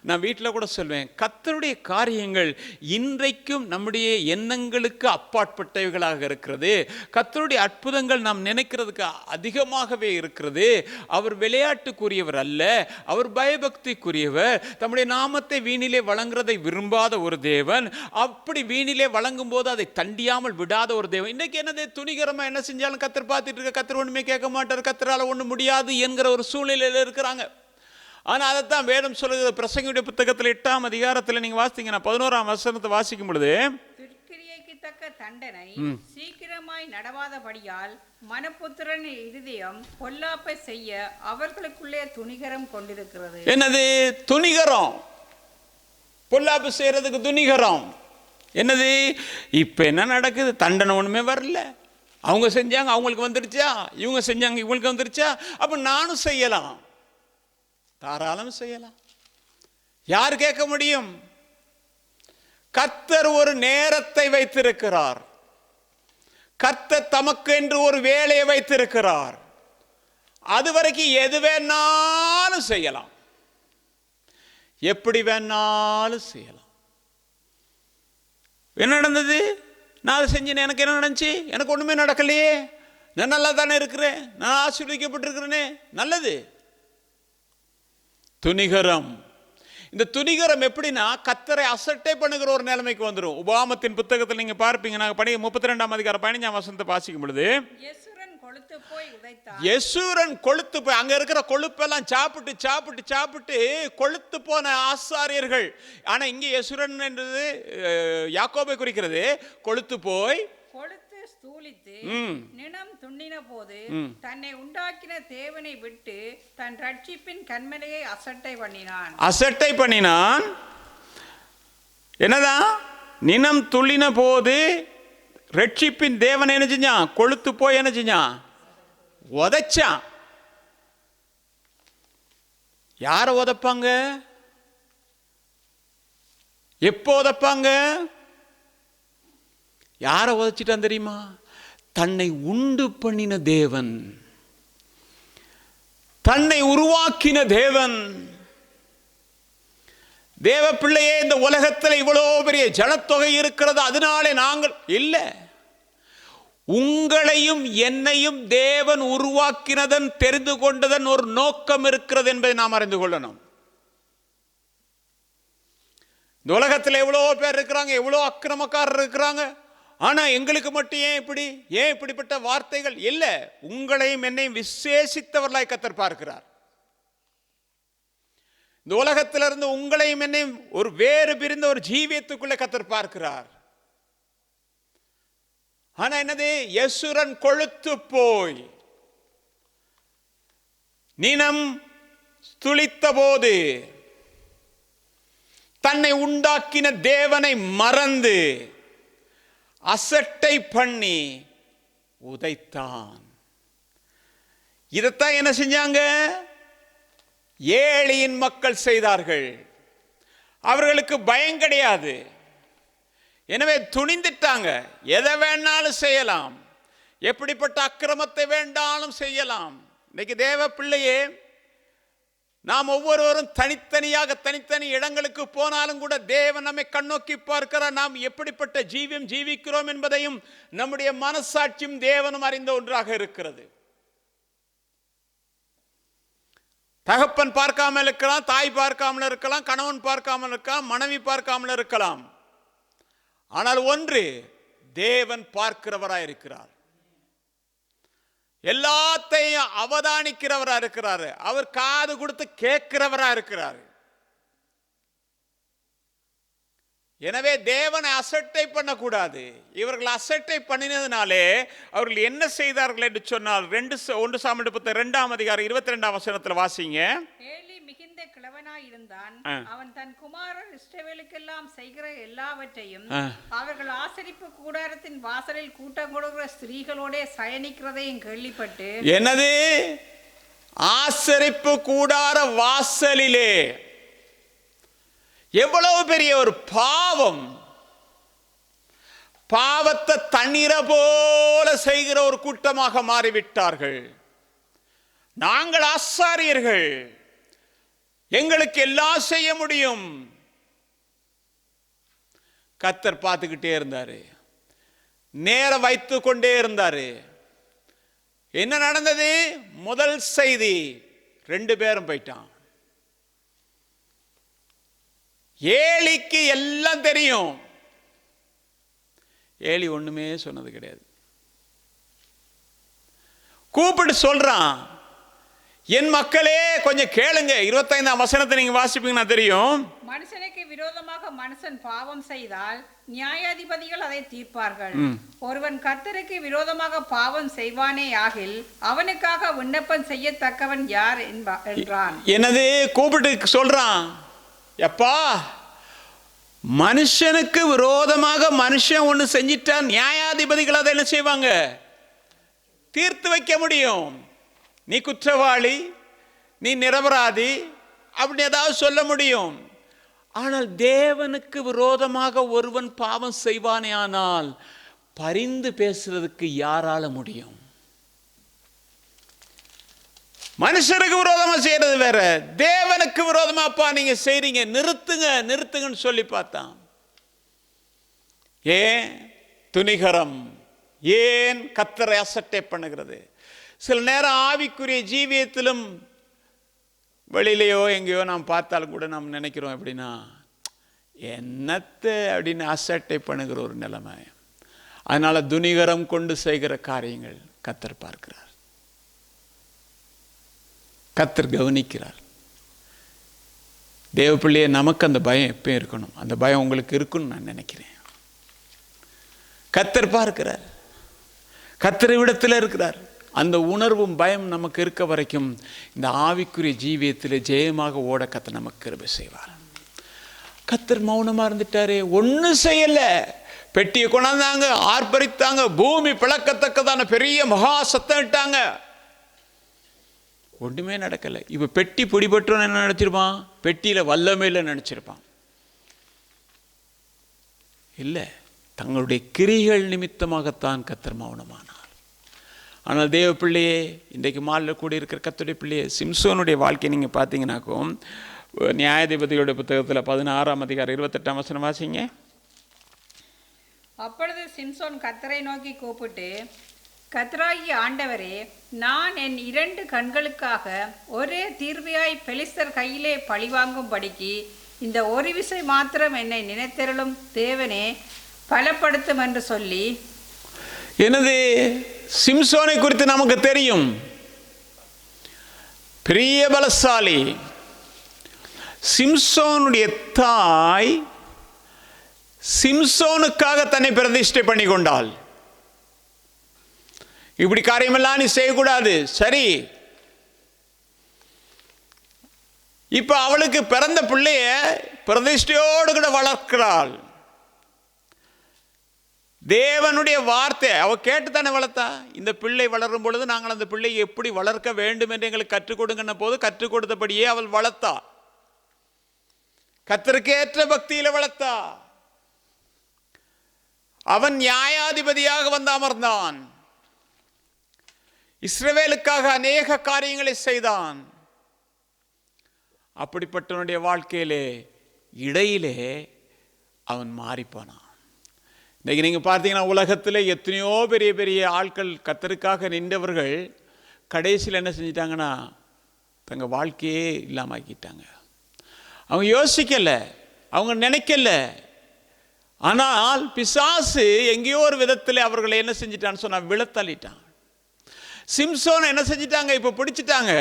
நான் வீட்டில் கூட சொல்வேன், கர்த்தருடைய காரியங்கள் இன்றைக்கும் நம்முடைய எண்ணங்களுக்கு அப்பாற்பட்டவைகளாக இருக்கிறது. கர்த்தருடைய அற்புதங்கள் நாம் நினைக்கிறதுக்கு அதிகமாகவே இருக்கிறது. அவர் விளையாட்டுக்குரியவர் அல்ல, அவர் பயபக்திக்குரியவர். தம்முடைய நாமத்தை வீணிலே வழங்குறதை விரும்பாத ஒரு தேவன். அப்படி வீணிலே வழங்கும் போது அதை தண்டியாமல் விடாத ஒரு தேவன். இன்னைக்கு என்னது, துணிகரமாக என்ன செஞ்சாலும் கர்த்தர் பார்த்துட்டு இருக்க, கர்த்தர் ஒன்றுமே கேட்க மாட்டார், கர்த்தரால ஒன்றும் முடியாது என்கிற ஒரு சூழ்நிலையில் இருக்கிறாங்க. ஆனால் அதைத்தான் வேதம் சொல்லுகிறது. பிரசங்கியுடைய புத்தகத்தில் 8ஆம் அதிகாரத்தில் நீங்கள் வாசித்தீங்கன்னா 11ஆம் வசனத்தை வாசிக்கும் பொழுது, துர்க்கிரியைக்கு தக்க தண்டனை சீக்கிரமாய் நடவாதபடியால் மனப்புத்திரன் இருதயம் பொல்லாப்பை செய்ய அவர்களுக்குள்ளே துணிகரம் கொண்டிருக்கிறது. என்னது துணிகரம்? பொல்லாப்பு செய்யறதுக்கு துணிகரம் என்னது? இப்ப என்ன நடக்குது? தண்டனை ஒண்ணுமே வரல. அவங்க செஞ்சாங்க, அவங்களுக்கு வந்துருச்சா? இவங்க செஞ்சாங்க, இவங்களுக்கு வந்துருச்சா? அப்ப நானும் செய்யலாம், தாராளம் செய்யலாம். யார் கேட்க முடியும்? கர்த்தர் ஒரு நேரத்தை வைத்திருக்கிறார். கர்த்தர் தமக்கு என்று ஒரு வேலையை வைத்திருக்கிறார். அது வரைக்கும் எது வேணாலும் செய்யலாம், எப்படி வேணாலும் செய்யலாம். என்ன நடந்தது? நான் அதை செஞ்சேன், எனக்கு என்ன நடந்துச்சு? எனக்கு ஒன்றுமே நடக்கலையே, நான் நல்லா தானே இருக்கிறேன், நான் ஆசீர்வதிக்கப்பட்டிருக்கிறேனே. நல்லது. துணிகரம். இந்த துணிகரம் எப்படின்னா, கர்த்தரை அசட்டை பண்ணுகிற ஒரு நிலைமைக்கு வந்துடும். உபாகமத்தின் புத்தகத்தில் நீங்கள் பார்ப்பீங்க, நாங்கள் 32ஆம் அதிகாரம் 15ஆம் வசனத்தை வாசிக்கும் பொழுது, யெசூரன் கொழுத்து போய் அங்க இருக்கிற கொழுப்பெல்லாம் சாப்பிட்டு சாப்பிட்டு சாப்பிட்டு கொழுத்து போன ஆசாரியர்கள். ஆனா இங்கே யெசூரன் என்றது யாக்கோபை குறிக்கிறது. கொழுத்து போய் கொழுத்து ஸ்தூலித்து நினம் துண்ணின போது தன்னை உண்டாக்கின தேவனை விட்டு தன் ரட்சிப்பின் கன்மலையை அசட்டை பண்ணினான். என்னதான்? நினம் துள்ளின போது ரட்சிப்பின் தேவன் என்ன செஞ்சான்? கொழுத்து போய் என்ன செஞ்சான்? உதைச்சான். யாரை உதைப்பாங்க? எப்போ உதைப்பாங்க? யாரை உதைச்சிட்டான் தெரியுமா? தன்னை உண்டு பண்ணின தேவன், தன்னை உருவாக்கின தேவன். தேவ பிள்ளையே, இந்த உலகத்தில் இவ்வளோ பெரிய ஜனத்தொகை இருக்கிறது, அதனாலே நாங்கள் இல்லை. உங்களையும் என்னையும் தேவன் உருவாக்கினதன், தெரிந்து கொண்டதன் ஒரு நோக்கம் இருக்கிறது என்பதை நாம் அறிந்து கொள்ளணும். இந்த உலகத்தில் எவ்வளோ பேர் இருக்கிறாங்க, எவ்வளோ அக்கிரமக்காரர் இருக்கிறாங்க. ஆனா எங்களுக்கு மட்டும் ஏன் இப்படிப்பட்ட வார்த்தைகள்? இல்லை, உங்களையும் என்னையும் விசேஷித்தவர்களாய் கர்த்தர் பார்க்கிறார். இந்த உலகத்திலிருந்து உங்களையும் என்னையும் ஒரு வேறு பிரிந்த ஒரு ஜீவியத்துக்குள்ளே கர்த்தர் பார்க்கிறார். ஆனா என்னது? யசுரன் கொழுத்து போய் நினம் துளித்த போது தன்னை உண்டாக்கின தேவனை மறந்து அசட்டை பண்ணி உதைத்தான். இதைத்தான் என்ன செஞ்சாங்க? ஏழியின் மக்கள் செய்தார்கள். அவர்களுக்கு பயம் கிடையாது. எனவே துணிந்துட்டாங்க. எதை வேணாலும் செய்யலாம், எப்படிப்பட்ட அக்கிரமத்தை வேண்டாலும் செய்யலாம். இன்னைக்கு தேவ பிள்ளையே, நாம் ஒவ்வொருவரும் தனித்தனி இடங்களுக்கு போனாலும் கூட தேவன் நம்மை கண்ணோக்கி பார்க்கிறார். நாம் எப்படிப்பட்ட ஜீவியம் ஜீவிக்கிறோம் என்பதையும் நம்முடைய மனசாட்சியும் தேவனும் அறிந்த ஒன்றாக இருக்கிறது. தகப்பன் பார்க்காமல் இருக்கலாம், தாய் பார்க்காமல் இருக்கலாம், கணவன் பார்க்காமல் இருக்கலாம், மனைவி பார்க்காமல் இருக்கலாம். ஆனால் ஒன்று, தேவன் பார்க்கிறவராய் இருக்கிறார். எல்லாத்தையும் அவதானிக்கிறவரா இருக்கிறாரு. அவர் காது கொடுத்து கேட்கிறவரா இருக்கிறார். எனவே தேவனை அசட்டை பண்ணக்கூடாது. இவர்கள் அசட்டை பண்ணினதுனாலே அவர்கள் என்ன செய்தார்கள் என்று சொன்னால், 1 சாமுவேல் 22:22 வாசிங்க. ஏலி மிகுந்த கிழவனாய் இருந்தான். அவன் தன் குமாரர் இஸ்ரவேலுக்கெல்லாம் செய்கிற எல்லாவற்றையும் அவர்கள் ஆசரிப்பு கூடாரத்தின் வாசலில் கூட்டம் கொடுக்கிற ஸ்திரீகளோட சயனிக்கிறதையும் கேள்விப்பட்டு, என்னது? ஆசரிப்பு கூடார வாசலிலே எவ்வளவு பெரிய ஒரு பாவம்! பாவத்தை தண்ணீரை போல செய்கிற ஒரு கூட்டமாக மாறிவிட்டார்கள். நாங்கள் ஆசாரியர்கள், எங்களுக்கு எல்லாம் செய்ய முடியும். கர்த்தர் பார்த்துக்கிட்டே இருந்தாரு, நேரம் வைத்து கொண்டே இருந்தாரு. என்ன நடந்தது? முதல் செய்தி, 2 பேரும் போயிட்டான். ஏலிக்கு எல்லாம் தெரியும். ஏலி ஒண்ணுமே சொன்னது கிடையாது. கூப்பிட்டு சொல்றான், என் மக்களே கொஞ்சம் கேளுங்க. 25ஆம் வசனத்தை நீங்க வாசிப்பீங்கன்னா தெரியும். மனுஷனுக்கு விரோதமாக மனுஷன் பாவம் செய்தால் நியாயாதிபதிகள் அதை தீர்ப்பார்கள். ஒருவன் கர்த்தருக்கு விரோதமாக பாவம் செய்வானே ஆகில் அவனுக்காக விண்ணப்பம் செய்யத்தக்கவன் யார் என்றான். என்னது? கூப்பிட்டு சொல்றான், எப்பா, மனுஷனுக்கு விரோதமாக மனுஷன் ஒன்று செஞ்சிட்டா நியாயாதிபதிகள் அதை என்ன செய்வாங்க? தீர்த்து வைக்க முடியும். நீ குற்றவாளி, நீ நிரபராதி அப்படி ஏதாவது சொல்ல முடியும். ஆனால் தேவனுக்கு விரோதமாக ஒருவன் பாவம் செய்வானே ஆனால் பரிந்து பேசுறதுக்கு யாரால முடியும்? மனுஷருக்கு விரோதமா செய்யறது வேற, தேவனுக்கு விரோதமாப்பா நீங்க செய்றீங்க, நிறுத்துங்கன்னு சொல்லி பார்த்தான். ஏன் துணிகரம்? ஏன் கர்த்தரை அசட்டை பண்ணுகிறது? சில நேரம் ஆவிக்குரிய ஜீவியத்திலும் வெளியிலையோ எங்கேயோ நாம் பார்த்தாலும் கூட நாம் நினைக்கிறோம், எப்படின்னா என்னத்தை அப்படின்னு அசட்டை பண்ணுகிற ஒரு நிலைமை. அதனால துணிகரம் கொண்டு செய்கிற காரியங்கள் கர்த்தர் பார்க்கிறார், கர்த்தர் கவனிக்கிறார். தேவ பிள்ளையே, நமக்கு அந்த பயம் எப்பயும் இருக்கணும். அந்த பயம் உங்களுக்கு இருக்குன்னு நான் நினைக்கிறேன். கர்த்தர் பார்க்கிறார், கர்த்தர் விடத்தில் இருக்கிறார். அந்த உணர்வும் பயம் நமக்கு இருக்க வரைக்கும் இந்த ஆவிக்குரிய ஜீவியத்தில் ஜெயமாக ஓட கர்த்தர் நமக்கு கிருபை செய்வார். கர்த்தர் மௌனமா இருந்துட்டாரே, ஒன்றும் செய்யல. பெட்டியை கொண்டாந்தாங்க, ஆர்ப்பரித்தாங்க, பூமி பிளக்கத்தக்கதான பெரிய மகா சத்தம் இட்டாங்க, ஒன்றுமே நடக்கலை. இப்போ பெட்டி பிடிபட்டோன்னு என்ன நினச்சிருப்பான்? பெட்டியில் வல்லமே இல்லை நினச்சிருப்பான். இல்லை, தங்களுடைய கிரிகள் நிமித்தமாகத்தான் கர்த்தர் மௌனமானார். ஆனால் தேவ பிள்ளையே, இன்றைக்கு மாலில் கூடி இருக்கிற கர்த்தருடைய பிள்ளையே, சிம்சோனுடைய வாழ்க்கையை நீங்கள் பார்த்தீங்கன்னாக்கும் நியாயாதிபதியோட புத்தகத்தில் 16ஆம் அதிகாரம் 28ஆம் வசனம் வாசிங்க. அப்பொழுது சிம்சோன் கர்த்தரை நோக்கி கூப்பிட்டு, கர்த்தராகிய ஆண்டவரே, நான் என் 2 கண்களுக்காக ஒரே தீர்வையாய் பெலிஸ்தர் கையிலே பழிவாங்கும்படிக்கு இந்த ஒரு விசை மாத்திரம் என்னை நினைத்தருளும் தேவனே பலப்படுத்தும் என்று சொல்லி. எனது சிம்சோனை குறித்து நமக்கு தெரியும், பெரிய பலசாலி. சிம்சோனுடைய தாய் சிம்சோனுக்காக தன்னை பிரதிஷ்டை பண்ணி கொண்டாள். இப்படி காரியமெல்லாம் நீ செய்யக்கூடாது, சரி. இப்ப அவளுக்கு பிறந்த பிள்ளைய பிரதிஷ்டையோடு கூட வளர்க்கிறாள். தேவனுடைய வார்த்தை அவ கேட்டுத்தானே வளர்த்தா. இந்த பிள்ளை வளரும் பொழுது நாங்கள் அந்த பிள்ளையை எப்படி வளர்க்க வேண்டும் என்று எங்களுக்கு கற்றுக் கொடுங்கிற போது கற்றுக் கொடுத்தபடியே அவள் வளர்த்தா. கர்த்தருக்கேற்ற பக்தியில வளர்த்தா. அவன் நியாயாதிபதியாக வந்து அமர்ந்தான். இஸ்ரவேலுக்காக அநேக காரியங்களை செய்தான். அப்படிப்பட்டவனுடைய வாழ்க்கையிலே இடையிலே அவன் மாறிப்போனான். இன்னைக்கு நீங்கள் பார்த்தீங்கன்னா உலகத்தில் எத்தனையோ பெரிய பெரிய ஆட்கள் கர்த்தருக்காக நின்றவர்கள் கடைசியில் என்ன செஞ்சிட்டாங்கன்னா தங்கள் வாழ்க்கையே இல்லாமல் ஆக்கிட்டாங்க. அவங்க யோசிக்கலை, அவங்க நினைக்கல. ஆனால் பிசாசு எங்கேயோ ஒரு விதத்தில் அவர்களை என்ன செஞ்சிட்டான்னு சொன்னால் விழத்தள்ளிட்டான். சிம்சோனை என்ன செஞ்சிட்டாங்க, இப்போ பிடிச்சிட்டாங்க.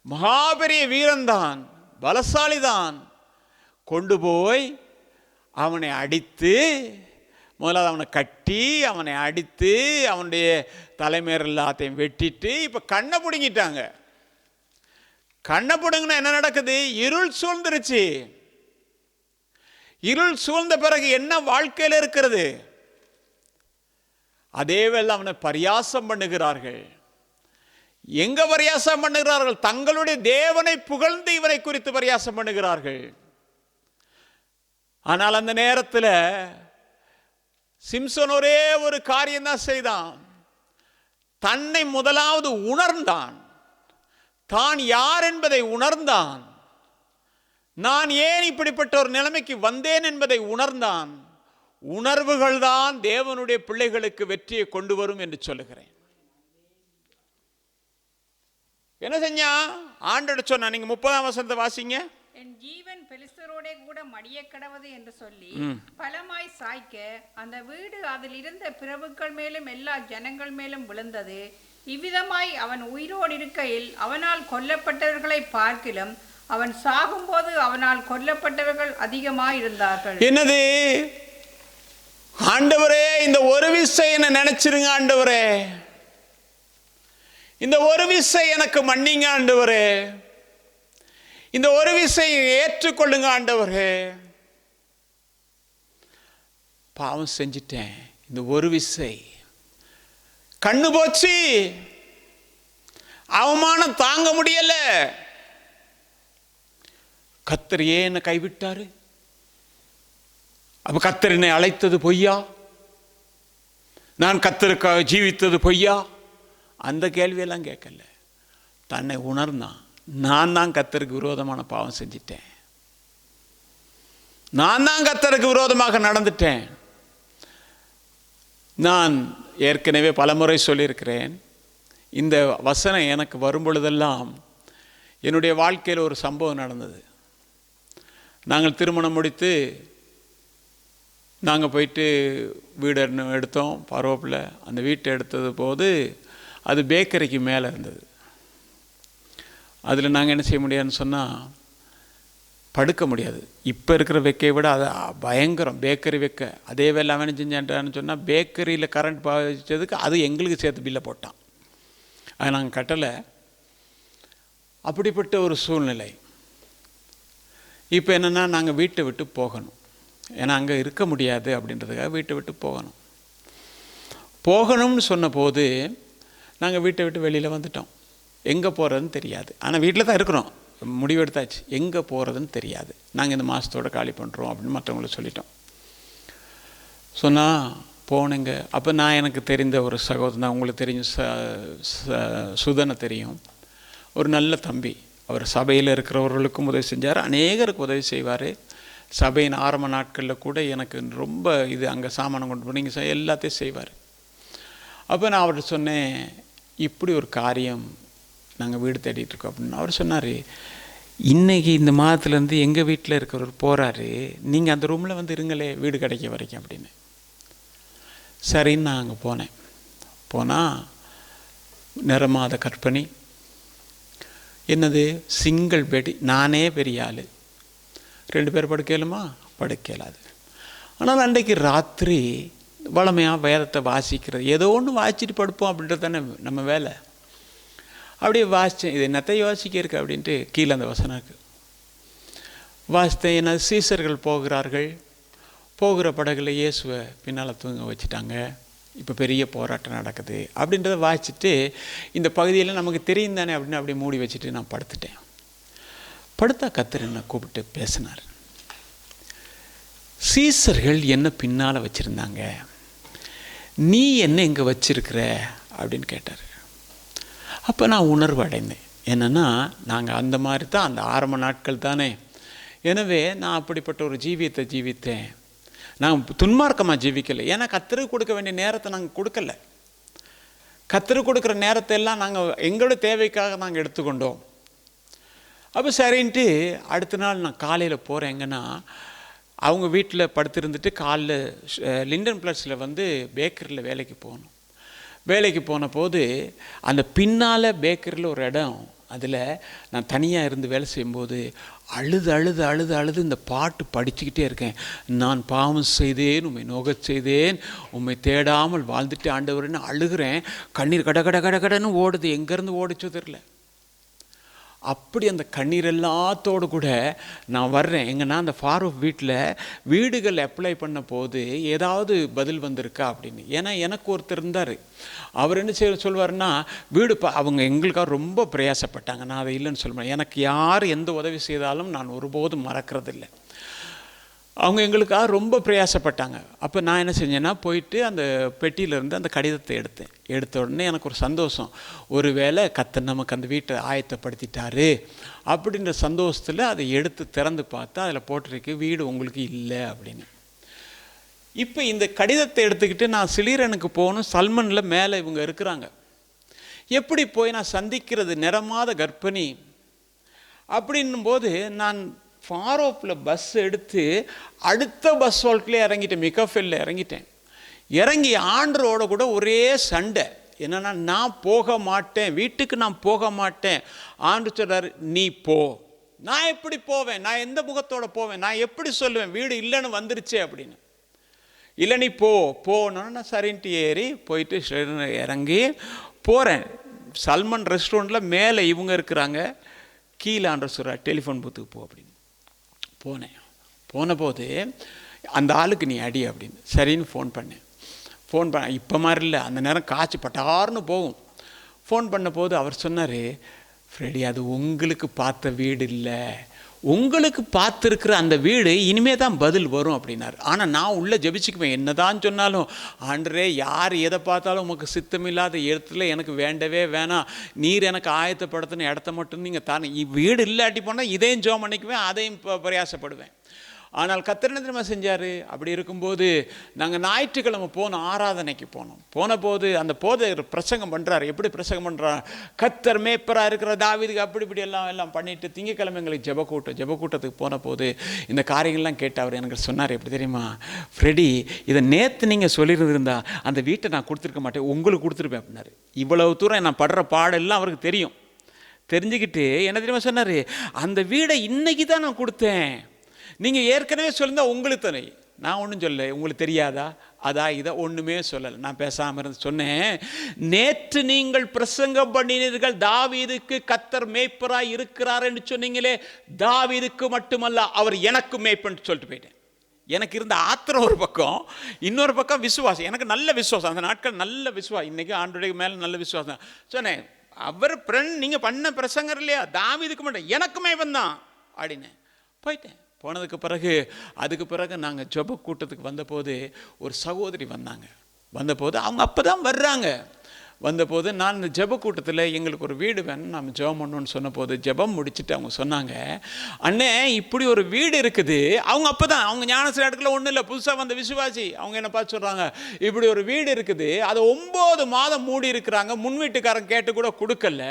மகாபெரிய வீரன்தான், பலசாலிதான். கொண்டு போய் அவனை அடித்து, முதலாவது அவனை கட்டி அவனை அடித்து அவனுடைய தலைமையர் எல்லாத்தையும் வெட்டிட்டு இப்போ கண்ணை பிடுங்கிட்டாங்க. கண்ணை பிடுங்கினா என்ன நடக்குது? இருள் சூழ்ந்துருச்சு. இருள் சூழ்ந்த பிறகு என்ன வாழ்க்கையில் இருக்கிறது? அதேவேளை அவனை பரியாசம் பண்ணுகிறார்கள். எங்க பரியாசம் பண்ணுகிறார்கள்? தங்களுடைய தேவனை புகழ்ந்து இவரை குறித்து பரியாசம் பண்ணுகிறார்கள். ஆனால் அந்த நேரத்தில் சிம்சோன் ஒரே ஒரு காரியம் தான் செய்தான். தன்னை முதலாவது உணர்ந்தான். தான் யார் என்பதை உணர்ந்தான். நான் ஏன் இப்படிப்பட்ட ஒரு நிலைமைக்கு வந்தேன் என்பதை உணர்ந்தான். உணர்வுகள் தான் தேவனுடைய பிள்ளைகளுக்கு வெற்றியை கொண்டு வரும் என்று சொல்லுகிறேன். என்ன செஞ்சா? ஆண்டவர் சொன்னா, நீங்க 30ஆம் வசனத்தை வாசிங்க. என் ஜீவன் பெலிஸ்தரோட கூட மடிய கடவது என்று சொல்லி பலமாய் சாய்க்க அந்த வீடு அதில் இருந்த பிரபுக்கள் மேலும் எல்லா ஜனங்கள் மேலும் விழுந்தது. இவ்விதமாய் அவன் உயிரோடு இருக்கையில் அவனால் கொல்லப்பட்டவர்களை பார்க்கிலும் அவன் சாகும்போது அவனால் கொல்லப்பட்டவர்கள் அதிகமாய் இருந்தார்கள். என்னது? ஆண்டவரே, இந்த ஒரு விசை என்ன நினைச்சிருங்க ஆண்டவரே, இந்த ஒரு விசை எனக்கு மன்னிங்க ஆண்டவரே, இந்த ஒரு விசை ஏற்றுக்கொள்ளுங்க ஆண்டவரே. பாவம் செஞ்சிட்டேன், இந்த ஒரு விசை கண்ணு போச்சு, அவமானம் தாங்க முடியல. கர்த்தர் ஏன் என்னை கைவிட்டாரு? அப்ப கர்த்தர் என்னை அழைத்தது பொய்யா? நான் கர்த்தருக்காக ஜீவித்தது பொய்யா? அந்த கேள்வியெல்லாம் கேட்கல. தன்னை உணர்ந்தான். நான் தான் கர்த்தருக்கு விரோதமான பாவம் செஞ்சிட்டேன், நான் தான் கர்த்தருக்கு விரோதமாக நடந்துட்டேன். நான் ஏற்கனவே பலமுறை சொல்லியிருக்கிறேன், இந்த வசனம் எனக்கு வரும் பொழுதெல்லாம் என்னுடைய வாழ்க்கையில் ஒரு சம்பவம் நடந்தது. நாங்கள் திருமணம் முடித்து நாங்கள் போயிட்டு வீடு எடுத்தோம் பரோப்பில். அந்த வீட்டை எடுத்தது போது அது பேக்கரிக்கு மேலே இருந்தது. அதில் நாங்கள் என்ன செய்ய முடியாதுன்னு சொன்னால் படுக்க முடியாது. இப்போ இருக்கிற வெக்கையை விட அது பயங்கரம் பேக்கரி வெக்க. அதே வேலை அவன் செஞ்சான்டான்னு சொன்னால் பேக்கரியில் கரண்ட் பாதிச்சதுக்கு அது எங்களுக்கு சேர்த்து பில்லை போட்டான். அது நாங்கள் கட்டலை. அப்படிப்பட்ட ஒரு சூழ்நிலை. இப்போ என்னென்னா நாங்கள் வீட்டை விட்டு போகணும். ஏன்னா அங்கே இருக்க முடியாது அப்படின்றதுக்காக வீட்டை விட்டு போகணும்னு சொன்ன போது நாங்கள் வீட்டை விட்டு வெளியில் வந்துட்டோம். எங்கே போகிறதுன்னு தெரியாது. ஆனால் வீட்டில் தான் இருக்கிறோம், முடிவெடுத்தாச்சு. எங்கே போகிறதுன்னு தெரியாது. நாங்கள் இந்த மாதத்தோடு காலி பண்ணுறோம் அப்படின்னு மற்றவங்களுக்கு சொல்லிட்டோம். சொன்னால் போனேங்க. அப்போ நான் எனக்கு தெரிந்த ஒரு சகோதரன், உங்களுக்கு தெரியும், சுதனை தெரியும், ஒரு நல்ல தம்பி. அவர் சபையில் இருக்கிறவர்களுக்கும் உதவி செஞ்சார், அநேகருக்கு உதவி செய்வார். சபையின் ஆரம்ப நாட்களில் கூட எனக்கு ரொம்ப இது அங்கே சாமானம் கொண்டு போய் நீங்கள் எல்லாத்தையும் செய்வார். அப்போ நான் அவர்கிட்ட சொன்னேன், இப்படி ஒரு காரியம் நாங்கள் வீடு தேடிட்டு இருக்கோம் அப்படின்னு. அவர் சொன்னார், இன்றைக்கி இந்த மாதத்துலேருந்து எங்கள் வீட்டில் இருக்கிறவர் போகிறாரு, நீங்கள் அந்த ரூமில் வந்து இருங்களே வீடு கிடைக்க வரைக்கும் அப்படின்னு. சரின்னு நான் அங்கே போனேன். போனால் நிறமாத கற்பனை, என்னது சிங்கிள் பெட், நானே பெரிய ஆள், 2 பேர் படுக்கலுமா, படுக்கலாது. ஆனால் அன்றைக்கு ராத்திரி வளமையாக வேதத்தை வாசிக்கிறது, ஏதோ ஒன்று வாசிச்சுட்டு படுப்போம் அப்படின்றது தானே நம்ம வேலை. அப்படியே வாசித்தேன், இது என்னத்தை யோசிக்க இருக்கு அப்படின்ட்டு கீழே அந்த வசனம் இருக்குது. வாசித்தேன், என்ன சீசர்கள் போகிறார்கள், போகிற படகுல இயேசுவை பின்னால் தூங்க வச்சுட்டாங்க, இப்போ பெரிய போராட்டம் நடக்குது அப்படின்றத வாசிச்சுட்டு, இந்த பகுதியில் நமக்கு தெரியும் தானே அப்படின்னு அப்படியே மூடி வச்சுட்டு நான் படுத்துட்டேன். படுத்தா கர்த்தர் என்னை கூப்பிட்டு பேசினார். சீசர்கள் என்ன பின்னால் வச்சுருந்தாங்க, நீ என்ன இங்கே வச்சிருக்கிற அப்படின்னு கேட்டார். அப்போ நான் உணர்வு அடைந்தேன். என்னென்னா, நாங்கள் அந்த மாதிரி தான், அந்த ஆரம்ப நாட்கள் தானே, எனவே நான் அப்படிப்பட்ட ஒரு ஜீவியத்தை ஜீவித்தேன். நாங்கள் துன்மார்க்கமாக ஜீவிக்கலை, ஏன்னா கர்த்தருக்கு கொடுக்க வேண்டிய நேரத்தை நாங்கள் கொடுக்கல. கர்த்தருக்கு கொடுக்குற நேரத்தை எல்லாம் நாங்கள் எங்களோட தேவைக்காக நாங்கள் எடுத்துக்கொண்டோம். அப்போ சரின்ட்டு அடுத்த நாள் நான் காலையில் போகிறேன். எங்கன்னா அவங்க வீட்டில் படுத்திருந்துட்டு காலைல லிண்டன் பிளஸில் வந்து பேக்கரியில் வேலைக்கு போகணும். வேலைக்கு போன போது அந்த பின்னால் பேக்கரியில் ஒரு இடம், அதில் நான் தனியாக இருந்து வேலை செய்யும்போது அழுது அழுது அழுது அழுது இந்த பாட்டு படிச்சுக்கிட்டே இருக்கேன். நான் பாவம் செய்தேன், உம்மை நோகச் செய்தேன், உம்மை தேடாமல் வாழ்ந்துட்டு ஆண்டவர்னு அழுகிறேன். கண்ணீர் கட கட கட கடன்னு ஓடுது, எங்கேருந்து ஓடிச்சோ தெரில. அப்படி அந்த கண்ணீர் எல்லாத்தோடு கூட நான் வர்றேன். எங்கன்னா அந்த ஃபாரூக் வீட்டில் வீடுகள் அப்ளை பண்ண போது ஏதாவது பதில் வந்திருக்கா அப்படின்னு. ஏன்னா எனக்கு ஒருத்தர் இருந்தார், அவர் என்ன சொல்வார்னா, வீடு அவங்க எங்களுக்காக ரொம்ப பிரயாசப்பட்டாங்க, நான் அதை இல்லைன்னு சொல்லுவேன். எனக்கு யார் எந்த உதவி செய்தாலும் நான் ஒருபோதும் மறக்கிறதில்லை. அவங்க எங்களுக்காக ரொம்ப பிரயாசப்பட்டாங்க. அப்போ நான் என்ன செஞ்சேன்னா, போயிட்டு அந்த பெட்டியிலேருந்து அந்த கடிதத்தை எடுத்த உடனே எனக்கு ஒரு சந்தோஷம். ஒருவேளை கர்த்தர் நமக்கு அந்த வீட்டை ஆயத்தப்படுத்திட்டாரு அப்படின்ற சந்தோஷத்தில் அதை எடுத்து திறந்து பார்த்தா அதில் போட்டிருக்கு, வீடு உங்களுக்கு இல்லை அப்படின்னு. இப்போ இந்த கடிதத்தை எடுத்துக்கிட்டு நான் சிலீரனுக்கு போகணும். சல்மனில் மேலே இவங்க இருக்கிறாங்க. எப்படி போய் நான் சந்திக்கிறது, நிறமாத கர்ப்பிணி அப்படின்னும் போது நான் ஃபாரோப்பில் பஸ் எடுத்து அடுத்த பஸ் ஹால்ட்லேயே இறங்கிட்டேன், மிகஃபெல்ல இறங்கிட்டேன். இறங்கி ஆண்டரோட கூட ஒரே சண்டை. என்னென்னா, நான் போக மாட்டேன், வீட்டுக்கு நான் போக மாட்டேன். ஆண்டு சொல்கிறார், நீ போ. நான் எப்படி போவேன், நான் எந்த முகத்தோடு போவேன், நான் எப்படி சொல்லுவேன் வீடு இல்லைன்னு வந்துருச்சு அப்படின்னு. இல்லை நீ போனோன்னு நான் சரின்ட்டு ஏறி போயிட்டு இறங்கி போகிறேன். சல்மன் ரெஸ்டாரண்ட்டில் மேலே இவங்க இருக்கிறாங்க, கீழே ஆண்டர் சொல்கிறார், டெலிஃபோன் பூத்துக்கு போ அப்படின்னு. போன போது அந்த ஆளுக்கு நீ அடி அப்படின்னு. சரின்னு ஃபோன் பண்ண இப்போ மாதிரி இல்லை, அந்த நேரம் காய்ச்சி பட்டார்னு போகும். ஃபோன் பண்ண போது அவர் சொன்னார், ஃப்ரெடி அது உங்களுக்கு பார்த்த வீடு இல்லை, உங்களுக்கு பார்த்துருக்குற அந்த வீடு இனிமே தான் பதில் வரும் அப்படின்னாரு. ஆனால் நான் உள்ளே ஜெபிச்சுக்குவேன், என்ன தான் சொன்னாலும் ஆண்டரே, யார் எதை பார்த்தாலும் உமக்கு சித்தமில்லாத இடத்துல எனக்கு வேண்டவே வேணாம், நீர் எனக்கு ஆயத்தப்படுத்தின இடத்த மட்டும் நீங்கள் தானே, வீடு இல்லாட்டி போனால் இதையும் ஜெபம் பண்ணிக்குவேன், அதையும் பிரயாசப்படுவேன். ஆனால் கர்த்தர் என்ன தெரியுமா செஞ்சார்? அப்படி இருக்கும்போது நாங்கள் ஞாயிற்றுக்கிழமை போனோம், ஆராதனைக்கு போன போது அந்த போதகர் பிரசங்கம் பண்ணுறாரு. எப்படி பிரசங்கம் பண்ணுறார்? கர்த்தர் மேய்ப்பராக இருக்கிற தாவீதுக்கு அப்படி இப்படி எல்லாம் பண்ணிவிட்டு திங்கக்கிழமை எங்களுக்கு ஜெபக்கூட்டத்துக்கு போன போது இந்த காரியங்கள்லாம் கேட்டு அவர் எனக்கு சொன்னார். எப்படி தெரியுமா, ஃப்ரெடி, இதை நேற்று நீங்கள் சொல்லியிருந்திருந்தா அந்த வீட்டை நான் கொடுத்துருக்க மாட்டேன், உங்களுக்கு கொடுத்துருப்பேன் அப்படின்னாரு. இவ்வளவு தூரம் நான் படுற பாடெல்லாம் அவருக்கு தெரியும். தெரிஞ்சுக்கிட்டு என்ன தெரியுமா சொன்னார்? அந்த வீடை இன்னைக்கு தான் நான் கொடுத்தேன், நீங்கள் ஏற்கனவே சொல்லியிருந்தா உங்களுக்கு தானே. நான் ஒன்றும் சொல்லலை, உங்களுக்கு தெரியாதா இதை ஒன்றுமே சொல்லலை. நான் பேசாமல் இருந்து சொன்னேன், நேற்று நீங்கள் பிரசங்கம் பண்ணினீர்கள் தாவீதுக்கு கர்த்தர் மேய்ப்பராய் இருக்கிறார் என்று சொன்னீங்களே, தாவீதுக்கு மட்டுமல்ல அவர் எனக்கு மேய்ப்பன்னு சொல்லிட்டு போயிட்டேன். எனக்கு இருந்த ஆத்திரம் ஒரு பக்கம், இன்னொரு பக்கம் விசுவாசம். எனக்கு நல்ல விசுவாசம், அந்த நாட்கள் நல்ல விசுவாசம். இன்றைக்கி ஆண்டோடைய மேலே நல்ல விசுவாசம். சொன்னேன், அவர் நீங்கள் பண்ண பிரசங்கர் இல்லையா, தாவீதுக்கு மட்டும், எனக்கு மேய்ப்பன் தான் அப்படின்னு போயிட்டேன். போனதுக்கு பிறகு அதுக்கு பிறகு நாங்கள் ஜெப கூட்டத்துக்கு வந்தபோது ஒரு சகோதரி வந்தபோது அவங்க அப்போ தான் வந்தபோது நான் இந்த ஜெப கூட்டத்தில் எங்களுக்கு ஒரு வீடு வேணும், நாம் ஜெபம் பண்ணணும்னு சொன்னபோது ஜெபம் முடிச்சுட்டு அவங்க சொன்னாங்க, அண்ணே இப்படி ஒரு வீடு இருக்குது. அவங்க அப்போ தான் அவங்க ஞானஸ்நான இடத்துல ஒன்றும் இல்லை, புதுசாக வந்த விசுவாசி. அவங்க என்ன பார்த்து சொல்கிறாங்க, இப்படி ஒரு வீடு இருக்குது, அதை 9 மாதம் மூடி இருக்கிறாங்க, முன் வீட்டுக்காரன் கேட்டு கூட கொடுக்கல,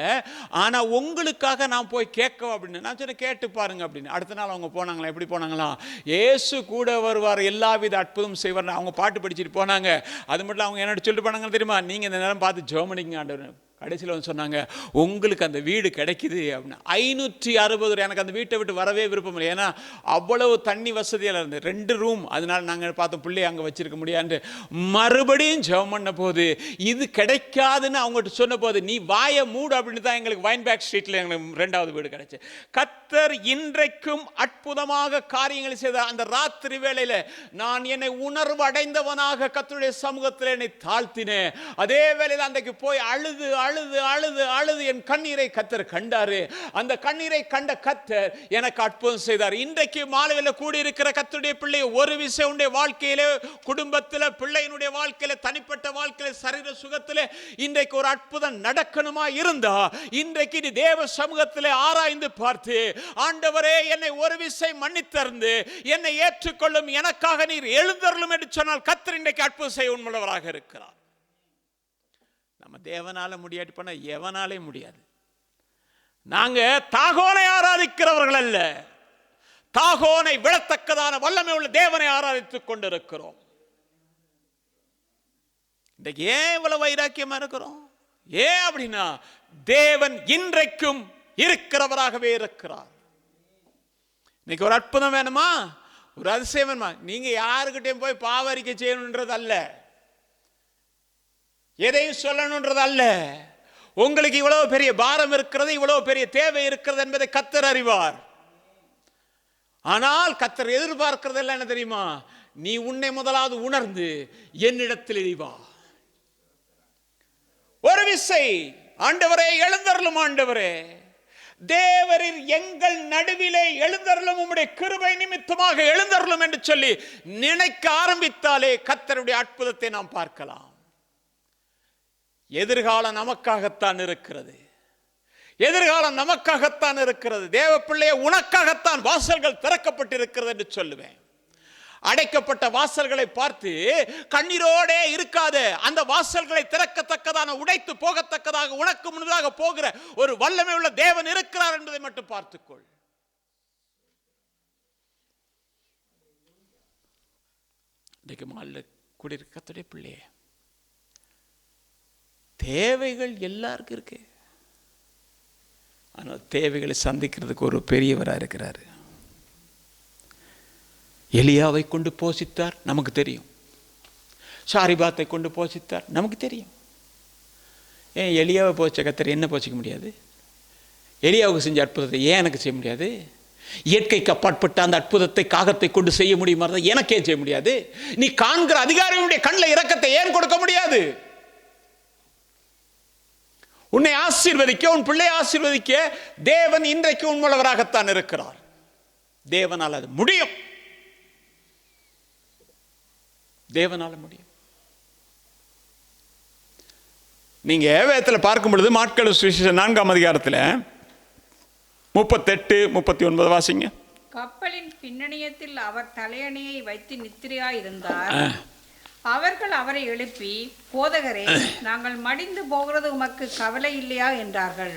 ஆனால் உங்களுக்காக நான் போய் கேட்க அப்படின்னு. நான் சொன்னேன் கேட்டு பாருங்க அப்படின்னு. அடுத்த நாள் அவங்க போனாங்களா, எப்படி போனாங்களாம், இயேசு கூட வருவார், எல்லாவித அற்புதம் செய்வார். அவங்க பாட்டு படிச்சுட்டு போனாங்க. அது மட்டும் அவங்க என்னோட சொல்லிட்டு போனாங்க தெரியுமா, நீங்கள் இந்த நேரம் பார்த்து ஜெபம் ஆண்டவர். கடைசியில் வந்து சொன்னாங்க, உங்களுக்கு அந்த வீடு கிடைக்குது அப்படின்னு. 560. எனக்கு அந்த வீட்டை விட்டு வரவே விருப்பம் இல்லை, ஏன்னா அவ்வளவு தண்ணி வசதியாக இருந்தது, 2 ரூம். அதனால நாங்கள் பார்த்தோம் பிள்ளையை அங்கே வச்சிருக்க முடியாது. மறுபடியும் ஜெபம் பண்ண போது இது கிடைக்காதுன்னு அவங்ககிட்ட சொன்ன போது, நீ வாயை மூடு அப்படின்னு தான் எங்களுக்கு வைன்பேக் ஸ்ட்ரீட்டில் எங்களுக்கு 2வது வீடு கிடைச்சு. கர்த்தர் இன்றைக்கும் அற்புதமாக காரியங்களை செய்த அந்த ராத்திரி வேளையில் நான் என்னை உணர்வு அடைந்தவனாக கர்த்தருடைய சமூகத்தில் என்னை தாழ்த்தினேன். அதே வேளையில் அன்றைக்கு போய் அழுது அழுது அழுது அழுது என் கண்ணீரை கர்த்தர் கண்டாரு. அந்த கண்ணீரை கண்ட கர்த்தர் எனக்கு அற்புதம் செய்தார். இன்றைக்கு மாலையில் கூடியிருக்கிற கர்த்தருடைய பிள்ளை, ஒரு விஷயம் உடைய வாழ்க்கையிலே, குடும்பத்தில், பிள்ளையினுடைய வாழ்க்கையில, தனிப்பட்ட வாழ்க்கையில, சரீர சுகத்தில் இன்றைக்கு ஒரு அற்புதம் நடக்கணுமா இருந்தா, இன்றைக்கு நீ தேவ சமூகத்தில் ஆராய்ந்து பார்த்து, ஆண்டவரே என்னை ஒரு விஷயம் மன்னித்தருந்து என்னை ஏற்றுக்கொள்ளும், எனக்காக நீர் எழுந்தருளும் என்று சொன்னால் கர்த்தர் இன்றைக்கு அற்புதம் செய்ய உண்மையுள்ளவராக இருக்கிறார். நம்ம தேவனால முடியாட்டி பண்ண எவனாலே முடியாது. நாங்க தாகோனை ஆராதிக்கிறவர்கள் அல்ல, தாகோனை விழத்தக்கதான வல்லமை உள்ள தேவனை ஆராதித்துக் கொண்டிருக்கிறோம். இன்றைக்கு ஏன் இவ்வளவு வைராக்கியமா இருக்கிறோம்? ஏன் அப்படின்னா, தேவன் இன்றைக்கும் இருக்கிறவராகவே இருக்கிறார். இன்னைக்கு ஒரு அற்புதம் வேணுமா, ஒரு அதிசயம் வேணுமா, நீங்க யாருக்கிட்டையும் போய் பாவரிக்கை செய்யணுன்றது அல்ல, எதையும் சொல்லணுன்றது அல்ல. உங்களுக்கு இவ்வளவு பெரிய பாரம் இருக்கிறது, இவ்வளவு பெரிய தேவை இருக்கிறது என்பதை கர்த்தர் அறிவார். ஆனால் கர்த்தர் எதிர்பார்க்கிறது எல்லாம் என்ன தெரியுமா, நீ உன்னை முதலாவது உணர்ந்து என்னிடத்தில் வா. ஒரு விசை ஆண்டவரே எழுந்தருளும், ஆண்டவரே தேவரில் எங்கள் நடுவிலே எழுந்தருளும், உம்முடைய கிருபை நிமித்தமாக எழுந்தருளும் என்று சொல்லி நினைக்க ஆரம்பித்தாலே கர்த்தருடைய அற்புதத்தை நாம் பார்க்கலாம். எதிர்காலம் நமக்காகத்தான் இருக்கிறது, எதிர்காலம் நமக்காகத்தான் இருக்கிறது. தேவ பிள்ளையே, உனக்காகத்தான் வாசல்கள் திறக்கப்பட்டிருக்கிறது என்று சொல்லுவேன். அடைக்கப்பட்ட வாசல்களை பார்த்து கண்ணீரோடே இருக்காத, அந்த வாசல்களை திறக்கத்தக்கதான, உடைத்து போகத்தக்கதாக, உனக்கு முன்னதாக போகிற ஒரு வல்லமை உள்ள தேவன் இருக்கிறார் என்பதை மட்டும் பார்த்துக்கொள். இன்றைக்கு மாலை கூடியிருக்க கர்த்தருடைய பிள்ளையே, தேவைகள் எல்லாருக்கும் இருக்கு, ஆனால் தேவைகளை சந்திக்கிறதுக்கு ஒரு பெரியவராக இருக்கிறார். எலியாவை கொண்டு போஷித்தார், நமக்கு தெரியும். சாரிபாத்தை கொண்டு போஷித்தார், நமக்கு தெரியும். ஏன் எலியாவை போஷிச்ச கர்த்தர் என்ன போஷிக்க முடியாது? எலியாவுக்கு செஞ்ச அற்புதத்தை ஏன் எனக்கு செய்ய முடியாது? இயற்கைக்கு அப்பாற்பட்ட அந்த அற்புதத்தை காகத்தை கொண்டு செய்ய முடியுமா? எனக்கே செய்ய முடியாது? நீ காண்கிற அதிகாரியுடைய கண்ணில் இரக்கத்தை ஏன் கொடுக்க முடியாது? உன்னை ஆசீர்வதிக்க, உன் பிள்ளை ஆசீர்வதிக்க தேவன் இன்றைக்கு உண்மையுள்ளவராகத்தான் இருக்கிறார். தேவனால் அது முடியும், தேவனால முடியும். நீங்க வேதத்தில் பார்க்கும் பொழுது மாட்கள் சுவிசேஷம் 4ஆம் அதிகாரத்தில் 38, 39 வாசிங்க. கப்பலின் பின்னணியத்தில் அவர் தலையணையை வைத்து நித்திரையாயிருந்தார். அவர்கள் அவரை எழுப்பி, போதகரே, நாங்கள் மடிந்து போகிறது உமக்கு கவலை இல்லையா என்றார்கள்.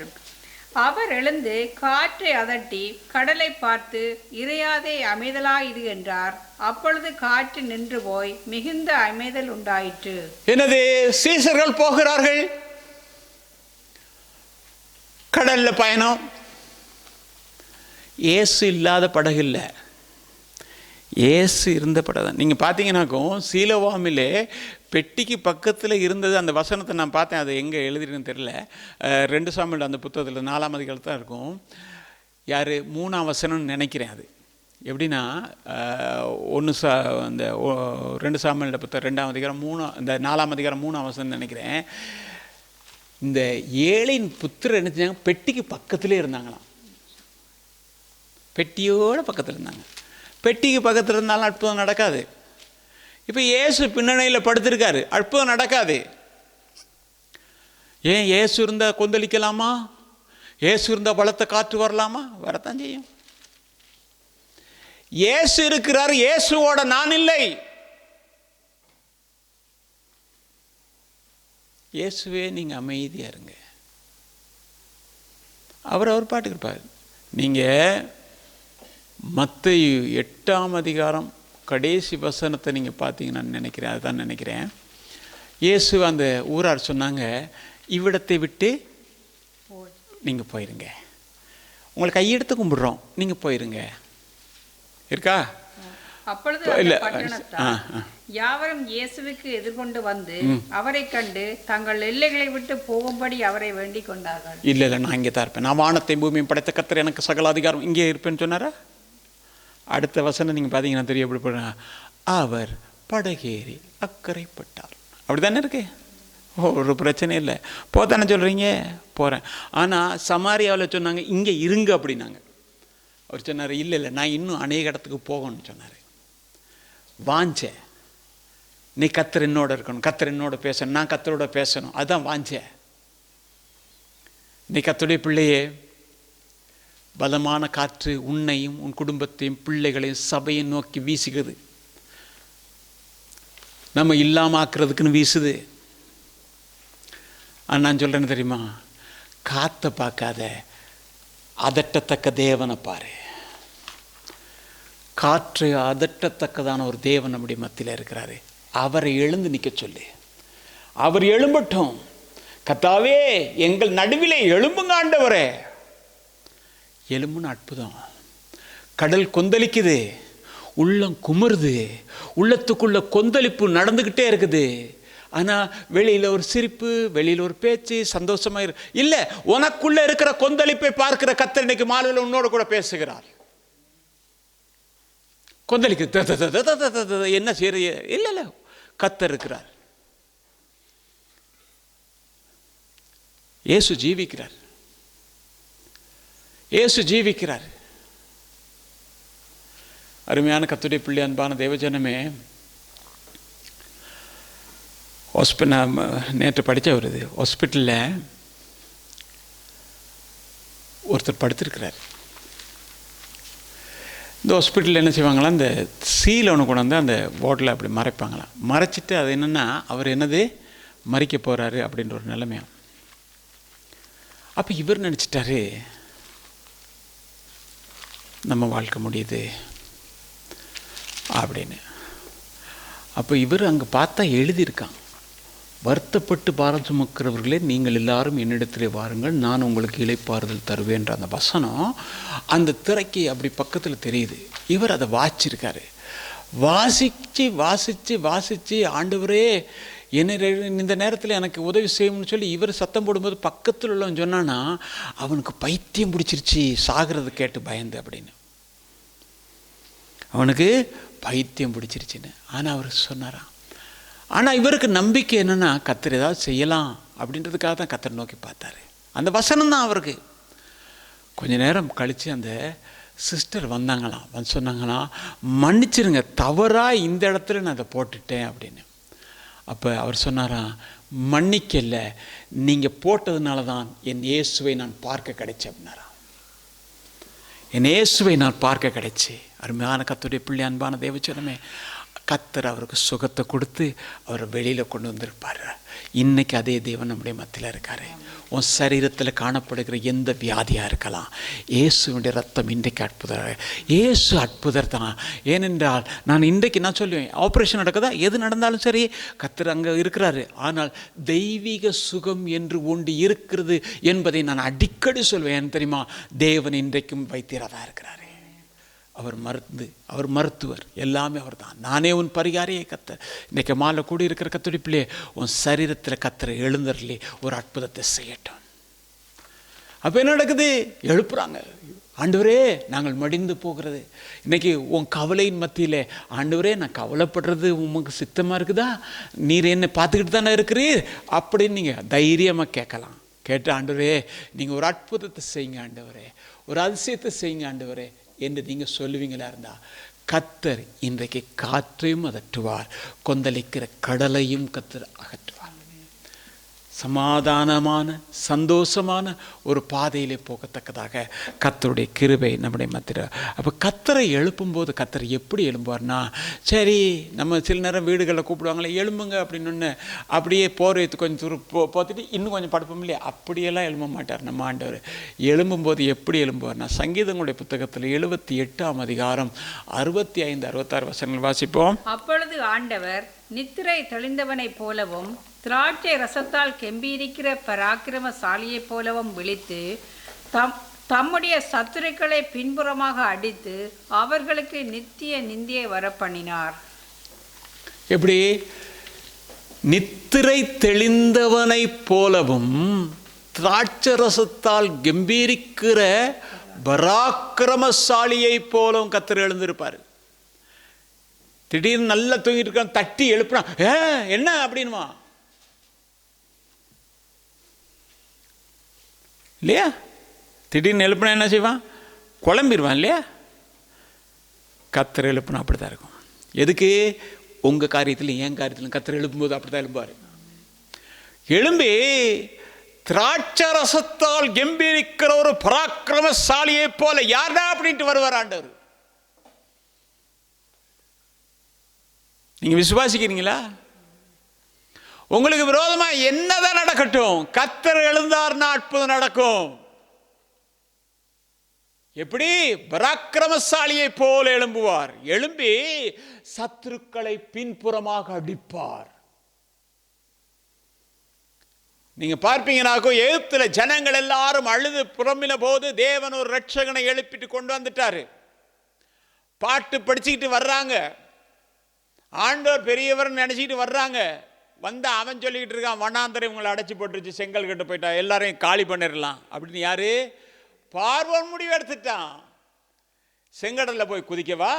அவர் எழுந்து காற்றை அதட்டி கடலை பார்த்து, இறையாதே, அமைதலாயிரு என்றார். அப்பொழுது காற்று நின்று போய் மிகுந்த அமைதல் உண்டாயிற்று. எனது சீசர்கள் போகிறார்கள், கடல்ல பயணம். இயேசு இல்லாத படகு இல்லை, இயேசு இருந்த படம் தான். நீங்கள் பார்த்தீங்கன்னாக்கும் சீலோவாமிலே பெட்டிக்கு பக்கத்தில் இருந்தது. அந்த வசனத்தை நான் பார்த்தேன், அது எங்கே எழுதிருக்குன்னு தெரியல. 2 சாமுவேல் அந்த புத்தகத்தில் 4ஆம் அதிகாரத்தில் தான் இருக்கும். யார் 3ஆம் வசனம்னு நினைக்கிறேன். அது எப்படின்னா, அந்த 2 சாமுவேல் புத்தகம் 2ஆம் அதிகாரம் 4ஆம் அதிகாரம் 3ஆம் வசனம் நினைக்கிறேன். இந்த ஏழையின் புத்திரர் என்ன செஞ்சாங்க, பெட்டிக்கு பக்கத்திலே இருந்தாங்களாம். பெட்டியோட பக்கத்தில் இருந்தாங்க. பெட்டிக்கு பக்கத்தில் இருந்தாலும் அற்புதம் நடக்காது. இப்போ இயேசு பின்னணியில் படுத்திருக்காரு, அற்புதம் நடக்காது. ஏன் இயேசு இருந்தால் கொந்தளிக்கலாமா? இயேசு இருந்தால் பலத்த காற்று வரலாமா? வரத்தான் செய்யும். இயேசு இருக்கிறார், இயேசுவோட நான் இல்லை. இயேசுவே நீங்கள் அமைதியாக இருங்க, அவர் பாட்டுக்கு இருப்பார். நீங்கள் மத்தேயு 8ஆம் அதிகாரம் கடைசி வசனத்தை நீங்கள் பார்த்தீங்கன்னு நினைக்கிறேன், அதுதான் நினைக்கிறேன். இயேசு அந்த ஊரார் சொன்னாங்க, இவ்விடத்தை விட்டு நீங்கள் போயிருங்க, உங்களை கையெடுத்து கும்பிடுறோம், நீங்கள் போயிருங்க. இருக்கா? அப்பொழுது யாவரும் இயேசுவுக்கு எதிர்கொண்டு வந்து அவரை கண்டு தங்கள் எல்லைகளை விட்டு போகும்படி அவரை வேண்டிக் கொண்டார்கள். இல்லை, நான் இங்கே தான் இருப்பேன், நான் வானத்தை பூமியும் படைத்த கர்த்தர், எனக்கு சகல அதிகாரம், இங்கே இருப்பேன்னு சொன்னாரா? அடுத்த வசனம் நீங்கள் பார்த்தீங்கன்னா தெரியும் எப்படி போடுறாங்க. அவர் படகேறி அக்கறைப்பட்டார். அப்படி தானே இருக்கு. ஒரு பிரச்சனை இல்லை, போத்தானே சொல்கிறீங்க, போகிறேன். ஆனால் சமாரியாவில் சொன்னாங்க இங்கே இருங்க அப்படின்னாங்க. அவர் சொன்னார், இல்லை நான் இன்னும் அநேக இடத்துக்கு போகணும்னு சொன்னார். வாஞ்சேன், நீ கர்த்தர் என்னோட இருக்கணும், கர்த்தர் என்னோட பேசணும், நான் கர்த்தரோட பேசணும், அதுதான் வாஞ்சேன். நீ கர்த்தருடைய பிள்ளையே, பலமான காற்று உன்னையும் உன் குடும்பத்தையும் பிள்ளைகளையும் சபையை நோக்கி வீசுகிறது. நம்ம இல்லாமல் ஆக்குறதுக்குன்னு வீசுது. நான் சொல்கிறேன்னு தெரியுமா, காற்றை பார்க்காத, அதட்டத்தக்க தேவனை பாரு. காற்று அதட்டத்தக்கதான ஒரு தேவன் நம்முடைய மத்தியில் இருக்கிறாரு. அவரை எழுந்து நிற்க சொல்லு. அவர் எழும்பட்டும். கர்த்தாவே எங்கள் நடுவிலே எழும்புங்க ஆண்டவரே. எலும்புன்னு அற்புதம். கடல் கொந்தளிக்குது, உள்ளம் குமுறுது, உள்ளத்துக்குள்ள கொந்தளிப்பு நடந்துக்கிட்டே இருக்குது. ஆனால் வெளியில் ஒரு சிரிப்பு, வெளியில் ஒரு பேச்சு, சந்தோஷமாக இல்லை. உனக்குள்ள இருக்கிற கொந்தளிப்பை பார்க்கிற கர்த்தர் இன்னைக்கு மாலையில் உன்னோட கூட பேசுகிறார். கொந்தளிக்கு என்ன செய்ய? இல்லை, கர்த்தர் இருக்கிறார். இயேசு ஜீவிக்கிறார், இயேசு ஜீவிக்கிறார். அருமையான கர்த்தருடைய பிள்ளை, அன்பான தேவஜனமே, நான் நேற்று படித்த வருது, ஹாஸ்பிட்டலில் ஒருத்தர் படுத்திருக்கிறார். இந்த ஹாஸ்பிட்டலில் என்ன செய்வாங்களா, இந்த சீலை ஒன்று கொண்டாந்து அந்த போர்டில் அப்படி மறைப்பாங்களாம். மறைச்சிட்டு அது என்னென்னா அவர் என்னது மறிக்க போகிறாரு அப்படின்ற ஒரு நிலைமையாம். அப்போ இவர் நினச்சிட்டாரு நம்ம வாழ்க்கை முடியுது அப்படின்னு. அப்போ இவர் அங்கே பார்த்தா எழுதியிருக்கான், வருத்தப்பட்டு பாரம் சுமக்கிறவர்களே நீங்கள் எல்லாரும் என்னிடத்திலே வாருங்கள், நான் உங்களுக்கு இளைப்பாறுதல் தருவேன்ற அந்த வசனம் அந்த திரைக்கு அப்படி பக்கத்தில் தெரியுது. இவர் அதை வாசிச்சிருக்காரு. வாசித்து ஆண்டவரே என்ன இந்த நேரத்தில் எனக்கு உதவி செய்யணும்னு சொல்லி இவர் சத்தம் போடும்போது பக்கத்தில் உள்ளவன் சொன்னான்னா அவனுக்கு பைத்தியம் பிடிச்சிருச்சு, சாகிறது கேட்டு பயந்து அப்படின்னு. அவனுக்கு பைத்தியம் பிடிச்சிருச்சுன்னு. ஆனால் அவர் சொன்னாராம். ஆனால் இவருக்கு நம்பிக்கை என்னென்னா கர்த்தர் ஏதாவது செய்யலாம் அப்படின்றதுக்காக தான் கர்த்தர் நோக்கி பார்த்தாரு. அந்த வசனம் தான் அவருக்கு. கொஞ்ச நேரம் கழித்து அந்த சிஸ்டர் வந்தாங்களாம், வந்து சொன்னாங்களாம், மன்னிச்சிருங்க தவறாக இந்த இடத்துல நான் அதை போட்டுட்டேன் அப்படின்னு. அப்போ அவர் சொன்னாராம், மன்னிக்கல, நீங்கள் போட்டதுனால தான் என் இயேசுவை நான் பார்க்க கிடைச்சேன் அப்படின்னாராம். என் இயேசுவை நான் பார்க்க கிடைச்சி. அருமையான கர்த்தருடைய பிள்ளை, அன்பான தேவச்சனமே, கர்த்தர் அவருக்கு சுகத்தை கொடுத்து அவரை வெளியில் கொண்டு வந்திருப்பார். இன்றைக்கி அதே தேவன் நம்முடைய மத்தியில் இருக்கார். உன் சரீரத்தில் காணப்படுகிற எந்த வியாதியாக இருக்கலாம், இயேசுடைய ரத்தம் இன்றைக்கு அற்புதர். இயேசு அற்புதர் தான். ஏனென்றால் நான் இன்றைக்கு நான் சொல்லுவேன், ஆப்ரேஷன் நடக்குதா, எது நடந்தாலும் சரி கர்த்தர் அங்கே இருக்கிறாரு. ஆனால் தெய்வீக சுகம் என்று ஒன்று இருக்கிறது என்பதை நான் அடிக்கடி சொல்வேன். ஏன் தெரியுமா, தேவன் இன்றைக்கும் வைத்தியராக இருக்கிறார். அவர் மருத்துவர், எல்லாமே அவர் தான். நானே உன் பரிகாரியை கர்த்தர். இன்றைக்கு மாலை கூடி இருக்கிற கத்துடிப்பிலே உன் சரீரத்தில் கர்த்தர் எழுந்தர்லே ஒரு அற்புதத்தை செய்யட்டும். அப்போ என்ன நடக்குது, எழுப்புறாங்க. ஆண்டவரே நாங்கள் மடிந்து போகிறது. இன்றைக்கி உன் கவலையின் மத்தியில், ஆண்டவரே நான் கவலைப்படுறது உங்களுக்கு சித்தமாக இருக்குதா, நீர் என்ன பார்த்துக்கிட்டு தானே இருக்கிறீர் அப்படின்னு நீங்கள் தைரியமாக கேட்கலாம். கேட்டு ஆண்டவரே நீங்கள் ஒரு அற்புதத்தை செய்யுங்க ஆண்டவரே, ஒரு அதிசயத்தை செய்யுங்க ஆண்டவரே என்று நீங்கள் சொல்லுவீங்களா இருந்தால் கர்த்தர் இன்றைக்கு காற்றையும் அதட்டுவார், கொந்தளிக்கிற கடலையும் கர்த்தர் அகற்றுவார். சமாதானமான சந்தோஷமான ஒரு பாதையிலே போகத்தக்கதாக கர்த்தருடைய கிருபை நம்முடைய மத்தியில். அப்போ கர்த்தரை எழுப்பும்போது கர்த்தர் எப்படி எழும்புவார்னா, சரி நம்ம சில நேரம் வீடுகளில் கூப்பிடுவாங்களே எழும்புங்க அப்படின்னு, அப்படியே போர்வைத்து கொஞ்சம் தூரம் போத்துட்டு இன்னும் கொஞ்சம் படுப்போம் இல்லையா, அப்படியெல்லாம் எழும்ப மாட்டார் நம்ம ஆண்டவர். எழும்பும்போது எப்படி எழும்புவார்னா, சங்கீதங்களுடைய புத்தகத்தில் 78ஆம் அதிகாரம் 65, 66 வசனங்கள் வாசிப்போம். அப்பொழுது ஆண்டவர் நித்திரை தெளிந்தவனைப் போலவும் திராட்சை ரசத்தால் கெம்பீரிக்கிற பராக்கிரமசாலியைப் போலவும் விழித்து தம்முடைய சத்துருக்களை பின்புறமாக அடித்து அவர்களுக்கு நித்திய நிந்தியை வரப்பண்ணினார். எப்படி? நித்திரை தெளிந்தவனைப் போலவும் திராட்சை ரசத்தால் கம்பீரிக்கிற பராக்கிரமசாலியை போலவும் கர்த்தர் எழுந்திருப்பார். திடீர்னு நல்லா தூங்கிட்டு இருக்கான், தட்டி எழுப்புனா என்ன அப்படின்மா இல்லையா? திடீர்னு எழுப்புனா என்ன செய்வான்? குழம்பிடுவான் இல்லையா? கர்த்தர் எழுப்புனா அப்படித்தான் இருக்கும். எதுக்கு? உங்கள் காரியத்திலும் என் காரியத்திலும் கர்த்தர் எழுப்பும்போது அப்படித்தான் எழுப்பார். எழும்பி திராட்சை ரசத்தால் கம்பீரிக்கிற ஒரு பராக்கிரமசாலியை போல யாரா அப்படின்ட்டு வருவார் ஆண்டவர். நீங்க விசுவாசிக்கிறீங்களா? உங்களுக்கு விரோதமா என்னதான் நடக்கட்டும், கர்த்தர் எழுந்தார்னா அற்புதம் நடக்கும். எப்படி? பராக்கிரமசாலியை போல எழும்புவார். எழும்பி சத்துருக்களை பின்புறமாக அடிப்பார். நீங்க பார்ப்பீங்கன்னாக்கோ, எகிப்துல ஜனங்கள் எல்லாரும் அழுது புறம்பின போது தேவன் ஒரு ரட்சகனை எழுப்பிட்டு கொண்டு வந்துட்டாரு. பாட்டு படிச்சுக்கிட்டு வர்றாங்க, ஆண்டவர் பெரியவர் நினைச்சிட்டு வர்றாங்க. வந்து அவன் சொல்லிக்கிட்டு இருக்கான், வண்ணாந்தரை உங்களை அடைச்சி போட்டுருச்சு, செங்கல் கட்டு போயிட்டா, எல்லாரையும் காலி பண்ணிடலாம் அப்படின்னு. யாரு? பார்வோன் முடிவு எடுத்துட்டான். செங்கடல்ல போய் குதிக்கவா?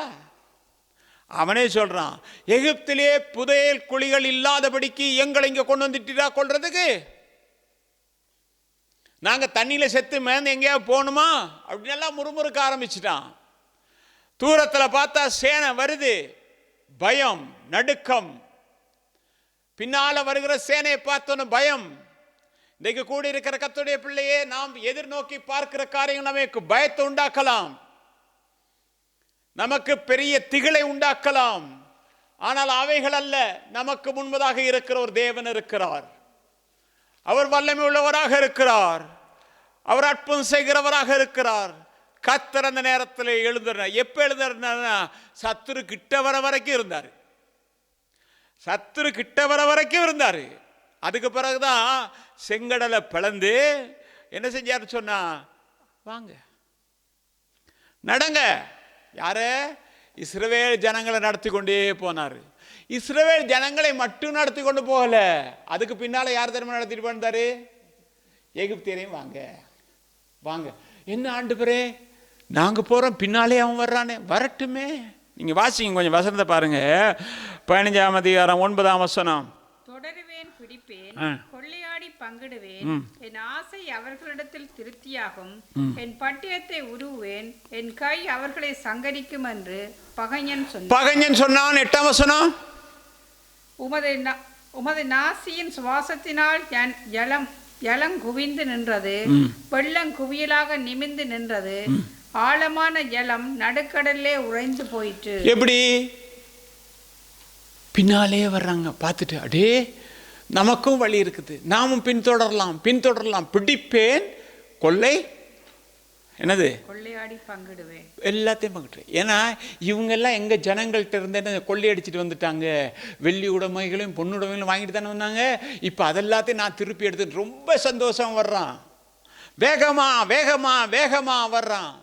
அவனே சொல்றான், எகிப்திலே புதையல் குழிகள் இல்லாதபடிக்கு எங்களை இங்க கொண்டு வந்துட்டா கொள்றதுக்கு, நாங்க தண்ணியில செத்து மேந்து எங்கேயாவது போகணுமா அப்படின்னு எல்லாம் முறுமுறுக்க ஆரம்பிச்சுட்டான். தூரத்தில் பார்த்தா சேனை வருது, பயம் நடுக்கம். பின்னால வருகிற சேனையை பார்த்தோன்னு பயம். இன்றைக்கு கூடி இருக்கிற கர்த்தருடைய பிள்ளையே, நாம் எதிர்நோக்கி பார்க்கிற காரியம் நமக்கு பயத்தை உண்டாக்கலாம், நமக்கு பெரிய திகிலை உண்டாக்கலாம். ஆனால் அவைகள் அல்ல. நமக்கு முன்பதாக இருக்கிற ஒரு தேவன் இருக்கிறார். அவர் வல்லமை உள்ளவராக இருக்கிறார். அவர் அற்புதம் செய்கிறவராக இருக்கிறார். கர்த்தர் அந்த நேரத்தில் எழுந்தார். எப்ப எழுந்தார்? சத்துரு கிட்ட வர வரைக்கும் இருந்தார். சத்துரு கிட்ட வர வரைக்கும் இருந்தார். அதுக்கு பிறகுதான் செங்கடலை பிளந்து என்ன செஞ்சார் சொன்னா, வாங்க நடங்க. யார? இஸ்ரவேல் ஜனங்களை நடத்தி கொண்டே போனார். இஸ்ரவேல் ஜனங்களை மட்டும் நடத்தி கொண்டு போகல, அதுக்கு பின்னால யார் தெரியுமா நடத்திட்டு போனாரு? எகிப்தியரையும் வாங்க வாங்க. என்ன ஆண்டவரே, நாங்க போறோம், பின்னாலே அவன் வர்றானே, வரட்டுமே. நீங்க வாசிங்க, கொஞ்சம் வசனத்தை பாருங்க. 15ஆம் அதிகாரம் 9ஆம் வசனம். தொடருவேன், பிடிப்பேன், கொள்ளையாடி பங்கிடுவேன், என் ஆசை அவர்களிடத்தில் திருப்தியாகும், என் பட்டயத்தை உருவேன், என் கை அவர்களை சங்கரிக்கும் என்று பகைஞன் சொன்னான். பகைஞன் சொன்னான். 8ஆம் வசனம். உமது நாசியின் சுவாசத்தினால் ஜலம் குவிந்து நின்றது, வெள்ளம் குவியலாக நிமிர்ந்து நின்றது, ஆழமான ஜலம் நடுக்கடல்லே உறைந்து போயிற்று. எப்படி? பின்னாலே வர்றாங்க, பார்த்துட்டு அடே நமக்கும் வழி இருக்குது, நாமும் பின்தொடரலாம் பின்தொடரலாம். பிடிப்பேன், கொள்ளை என்னது? கொள்ளையாடி பங்கிடுவேன், எல்லாத்தையும் பங்கிடுவேன். ஏன்னா இவங்கெல்லாம் எங்கள் ஜனங்கள்கிட்ட இருந்து என்ன கொள்ளையடிச்சிட்டு வந்துட்டாங்க. வெள்ளி உடைமைகளையும் பொண்ணுடைமைகளையும் வாங்கிட்டு தானே வந்தாங்க. இப்போ அதெல்லாத்தையும் நான் திருப்பி எடுத்து ரொம்ப சந்தோஷம் வர்றான். வேகமா வேகமா வேகமா வர்றான்.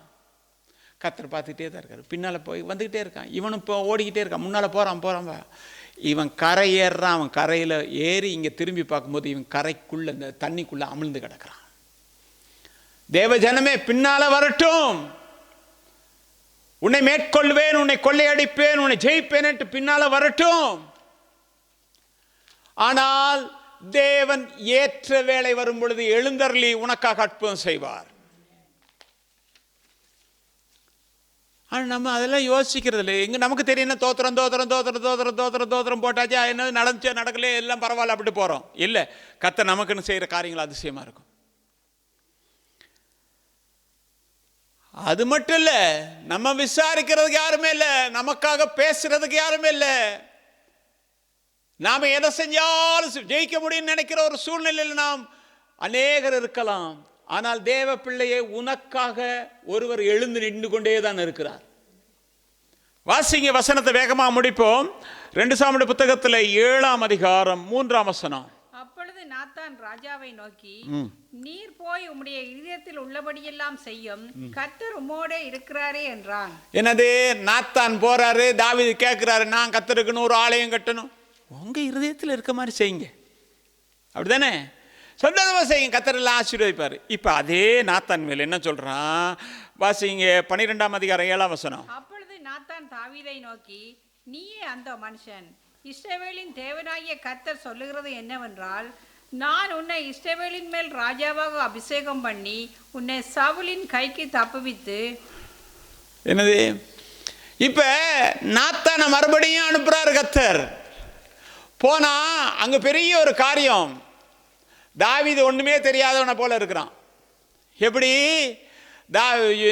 கர்த்தர் பார்த்துக்கிட்டே தான் இருக்காரு. பின்னால் போய் வந்துக்கிட்டே இருக்கான். இவனும் இப்போ ஓடிக்கிட்டே இருக்கான். முன்னால் போகிறான். இவன் கரை ஏறுறான். அவன் கரையில் ஏறி இங்கே திரும்பி பார்க்கும்போது இவன் கரைக்குள்ளே, இந்த தண்ணிக்குள்ளே அமிழ்ந்து கிடக்கிறான். தேவ ஜனமே, பின்னால வரட்டும், உன்னை மேற்கொள்வேன், உன்னை கொள்ளையடிப்பேன், உன்னை ஜெயிப்பேன் என்று பின்னால வரட்டும். ஆனால் தேவன் ஏற்ற வேளை வரும் பொழுது எழுந்தருளி உனக்காக அற்புதம் செய்வார். ஆனால் நம்ம அதெல்லாம் யோசிக்கிறது இல்லை. எங்கே நமக்கு தெரியும் தோத்திரம் தோத்திரம் தோத்திரம் தோத்திரம் தோத்திரம் தோத்திரம் போட்டாச்சா, என்ன நடந்துச்சோ நடக்கலையே எல்லாம் பரவாயில்ல அப்படி போகிறோம். இல்லை, கர்த்தர் நமக்குன்னு செய்கிற காரியங்கள் அதிசயமாக இருக்கும். அது மட்டும் இல்லை, நம்ம விசாரிக்கிறதுக்கு யாருமே இல்லை, நமக்காக பேசுறதுக்கு யாருமே இல்லை. நாம் எதை செஞ்சாலும் ஜெயிக்க முடியும்னு நினைக்கிற ஒரு சூழ்நிலையில் நாம் அநேகர் இருக்கலாம். ஆனால் தேவ பிள்ளையை உனக்காக ஒருவர் எழுந்து நின்று கொண்டே தான் இருக்கிறார். வாசிங்க, வசனத்தை வேகமாக முடிப்போம். 2 சாமுவேல் புத்தகத்தில் 7ஆம் அதிகாரம் 3ஆம் வசனம். அப்பொழுது நாத்தான் ராஜாவை நோக்கி, நீர் போய் உம்முடைய இதயத்தில் உள்ளபடியெல்லாம் செய்யும், கர்த்தர் உம்மோடே இருக்கிறாரே என்றான். என்னது, நாத்தான் போறாரு, தாவீது கேட்கிறாரு, நான் கர்த்தருக்குன்னு ஒரு ஆலயம் கட்டணும், உங்க இருதயத்தில் இருக்க மாதிரி செய்யுங்க, அப்படிதானே, சொந்தமா செய்யுங்க, கர்த்தர் எல்லாம் ஆசீர்வதிப்பாரு. இப்ப அதே நாத்தான் மேல என்ன சொல்றான், வாசிங்க 12ஆம் அதிகாரம் 7ஆம் வசனம். அப்பொழுது நாத்தான் தாவீதை நோக்கி, நீயே அந்த மனுஷன், இஸ்ரவேலின் தேவனாகிய கர்த்தர் சொல்லுகிறது என்னவென்றால், நான் உன்னை இஸ்ரவேலின் மேல் ராஜாவாக அபிஷேகம் பண்ணி உன்னை சவுலின் கைக்கு தப்புவித்து. என்னது, இப்ப நாத்தான மறுபடியும் அனுப்புறாரு கர்த்தர். போனா அங்க பெரிய ஒரு காரியம். தாவீது ஒண்ணுமே தெரியாதவனை போல இருக்கிறான். எப்படி,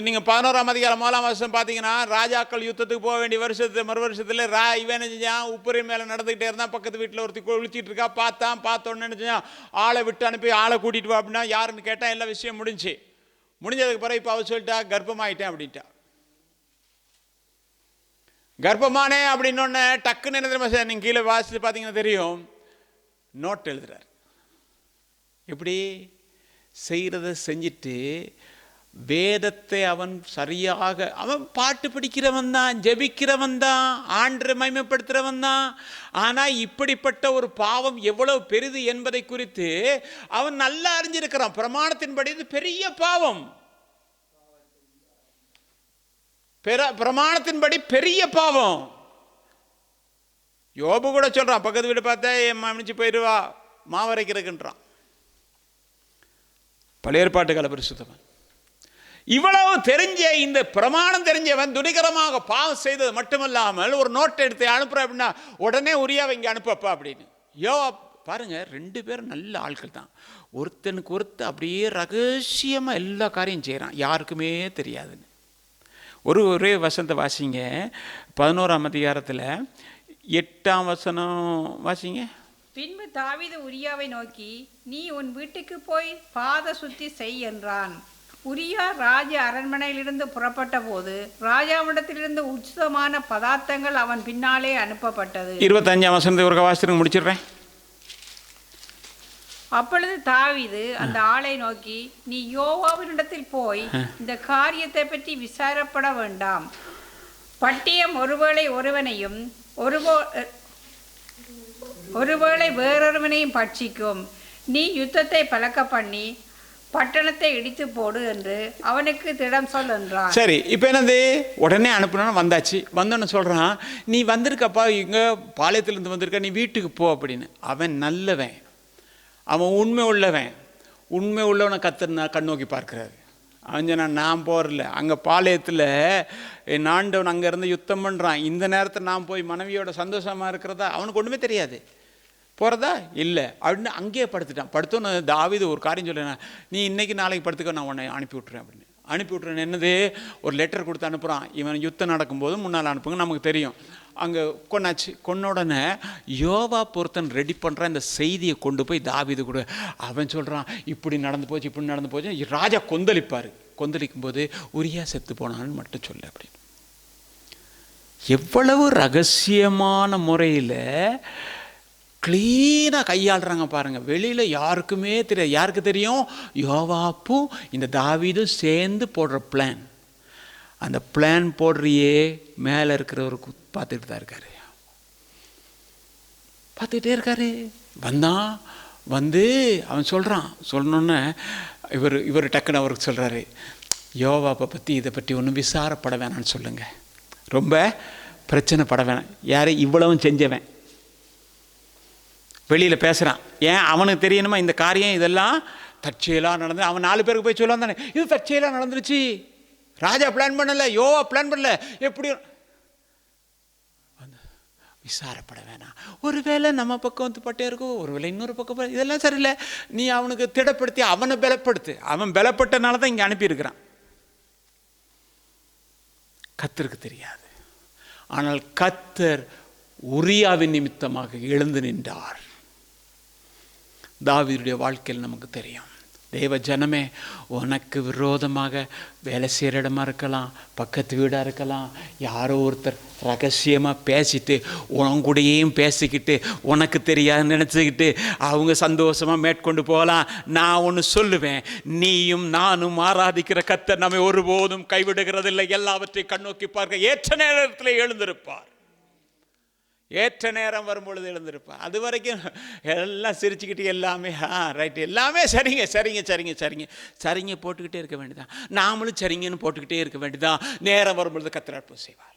நீங்க 11ஆம் அதிகாரம் 1ஆம் வசனம் பார்த்தீங்கன்னா, ராஜாக்கள் யுத்தத்துக்கு போக வேண்டிய வருஷத்து மறு வருஷத்துல இவன் என்ன செஞ்சான், உப்புரை மேலே நடந்துகிட்டே இருந்தான். பக்கத்து வீட்டில் ஒருத்தி விழிச்சிட்டு இருக்கா, பார்த்தோன்னு என்ன செஞ்சான், ஆளை விட்டு அனுப்பி ஆளை கூட்டிட்டு வா அப்படின்னா, யாருன்னு கேட்டால் எல்லா விஷயம் முடிஞ்சதுக்கு பிறகு இப்போ அவ சொல்லிட்டா கர்ப்பமாயிட்டேன் அப்படின்ட்டா. கர்ப்பமானே அப்படின்னொன்னே டக்குன்னு என்ன தெரியுமா, நீங்கள் கீழே வாசித்து பார்த்தீங்கன்னா தெரியும், நோட் எழுதுறார். எப்படி செய்கிறத செஞ்சுட்டு வேதத்தை அவன் சரியாக, அவன் பாட்டு படிக்கிறவன் தான், ஜெபிக்கிறவன் தான், ஆண்டரை மகிமைப்படுத்துகிறவன் தான். ஆனால் இப்படிப்பட்ட ஒரு பாவம் எவ்வளவு பெரிது என்பதை குறித்து அவன் நல்லா அறிஞ்சிருக்கிறான். பிரமாணத்தின்படி இது பெரிய பாவம், பிரமாணத்தின்படி பெரிய பாவம். யோபு கூட சொல்றான், பக்கத்து வீடு பார்த்தா என் மன்னிச்சு போயிடுவா மாவரைக்கிறதுக்குன்றான். பழைய ஏற்பாட்டு கால பரிசுத்தவன். இவ்வளவு தெரிஞ்ச இந்த பிரமாணம் தெரிஞ்சவன் துணிகரமாக பாவம் செய்தது மட்டுமல்லாமல் ஒரு நோட்டை எடுத்து அனுப்புற அப்படின்னா, உடனே உரியாவை இங்கே அனுப்பப்பா அப்படின்னு. பாருங்க, 2 பேரும் நல்ல ஆட்கள் தான். ஒருத்தனுக்கு ஒருத்தர் அப்படியே ரகசியமாக எல்லா காரியம் செய்கிறான், யாருக்குமே தெரியாதுன்னு. ஒரே வசனத்தை வாசிங்க, 11ஆம் அதிகாரத்தில் 8ஆம் வசனம் வாசிங்க. பின்பு தாவீது உரியாவை நோக்கி, நீ உன் வீட்டுக்கு போய் பாத சுத்தி செய் என்றான். உரியா ராஜ அரண்மனையிலிருந்து புறப்பட்ட போது ராஜாவிடத்திலிருந்து உச்சிதமான பதார்த்தங்கள் அவன் பின்னாலே அனுப்பப்பட்டது. 25ஆம் வசனத்தை ஒரு வாசித்து முடிச்சிடுறேன். அப்பொழுது தாவீது அந்த ஆளை நோக்கி, நீ யோவாவினிடத்தில் போய் இந்த காரியத்தை பற்றி விசாரப்பட வேண்டாம். பட்டயம் ஒருவேளை ஒருவனையும் ஒருவேளை வேறொருவனையும் பட்சிக்கும். நீ யுத்தத்தை பழக்க பண்ணி பட்டணத்தை இடித்து போடு என்று அவனுக்கு திடம் சொல் என்றான். சரி, இப்போ என்னது, உடனே அனுப்புனா வந்தாச்சு. வந்தோன்னு சொல்கிறான், நீ வந்திருக்கப்பா, இங்கே பாளையத்திலேருந்து வந்திருக்க, நீ வீட்டுக்கு போ அப்படின்னு. அவன் நல்லவன், அவன் உண்மை உள்ளவனை கர்த்தர் கண்ணோக்கி பார்க்கிறாரு. அவன் நான் போகிறல, அங்கே பாளையத்தில் என் ஆண்டவன் அங்கே இருந்து யுத்தம் பண்ணுறான். இந்த நேரத்தில் நான் போய் மனைவியோட சந்தோஷமாக இருக்கிறதா அவனுக்கு ஒன்றுமே தெரியாது. போகிறதா இல்லை அப்படின்னு அங்கேயே படுத்தோன்னு தாவீது ஒரு காரியம் சொல்லுறேன், நீ இன்னைக்கு நாளைக்கு படுத்துக்க, நான் உன்னை அனுப்பி விட்றேன் அப்படின்னு. அனுப்பி விட்றேன் என்னது, ஒரு லெட்டர் கொடுத்து அனுப்புகிறான். இவன் யுத்தம் நடக்கும்போது முன்னால் அனுப்புங்க, நமக்கு தெரியும். அங்கே கொண்டாச்சு. கொன்னோடனே யோவா பொருத்தன் ரெடி பண்ணுற இந்த செய்தியை கொண்டு போய் தாவீது கூட. அவன் சொல்கிறான், இப்படி நடந்து போச்சு. ராஜா கொந்தளிக்கும் போது உரியா செத்து போனான்னு மட்டும் சொல்லு அப்படின்னு. எவ்வளவு ரகசியமான முறையில் க்ளீனாக கையாளுறாங்க பாருங்கள். வெளியில் யாருக்குமே தெரியாது. யாருக்கு தெரியும்? யோவாப்பும் இந்த தாவீதும் சேர்ந்து போடுற பிளான். அந்த பிளான் போடுறியே மேலே இருக்கிறவருக்கு பார்த்துக்கிட்டு தான் இருக்காரு. வந்து அவன் சொல்கிறான். சொல்லணுன்னு இவர் டக்குன்னு அவருக்கு சொல்கிறாரு, யோவாப்பை பற்றி இதை பற்றி ஒன்றும் விசாரப்பட வேணான்னு சொல்லுங்கள், ரொம்ப பிரச்சனை பட வேணாம். யார் இவ்வளவும் செஞ்சவன் வெளியில் பேசுகிறான். ஏன் அவனுக்கு தெரியணுமா இந்த காரியம் இதெல்லாம் தற்செயலாக நடந்து? அவன் 4 பேருக்கு போய் சொல்லுவான் தானே, இது தற்செயலாக நடந்துருச்சு, ராஜா பிளான் பண்ணல, யோவா பிளான் பண்ணல, எப்படி விசாரப்பட வேணாம். ஒருவேளை நம்ம பக்கம் வந்து பட்டே இருக்கும், ஒருவேளை இன்னொரு பக்கம், இதெல்லாம் சரியில்லை. நீ அவனுக்கு திடப்படுத்தி அவனை பலப்படுத்து. அவன் பலப்பட்டனால தான் இங்கே அனுப்பியிருக்கிறான். கர்த்தருக்கு தெரியாது. ஆனால் கர்த்தர் உரியாவின் நிமித்தமாக எழுந்து நின்றார். தாவீதுடைய வாழ்க்கையில் நமக்கு தெரியும். தேவ ஜனமே, உனக்கு விரோதமாக வேலை செய்கிற இடமா இருக்கலாம், பக்கத்து வீடாக இருக்கலாம், யாரோ ஒருத்தர் ரகசியமாக பேசிட்டு உனக்கூடையும் பேசிக்கிட்டு உனக்கு தெரியாது நினச்சிக்கிட்டு அவங்க சந்தோஷமாக மேற்கொண்டு போகலாம். நான் ஒன்று சொல்லுவேன், நீயும் நானும் ஆராதிக்கிற கர்த்தர் நம்மை ஒருபோதும் கைவிடுகிறதில்லை. எல்லாவற்றையும் கண்ணோக்கி பார்க்க ஏற்ற நேரத்தில் எழுந்திருப்பார். ஏற்ற நேரம் வரும்பொழுது எழுந்திருப்பார். அது வரைக்கும் எல்லாம் சிரிச்சுக்கிட்டு எல்லாமே ரைட்டு, எல்லாமே சரிங்க சரிங்க சரிங்க சரிங்க சரிங்க போட்டுக்கிட்டே இருக்க வேண்டியதான். நாமளும் சரிங்கன்னு போட்டுக்கிட்டே இருக்க வேண்டியதான். நேரம் வரும்பொழுது கர்த்தர் அற்புதம் செய்வார்.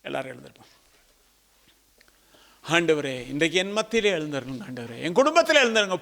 எல்லாரும் எழுந்திருப்போம். ஆண்டவரே, இன்றைக்கு என் மத்தியிலே எழுந்திருங்க. ஆண்டவரே, என் குடும்பத்தில் எழுந்திருங்க.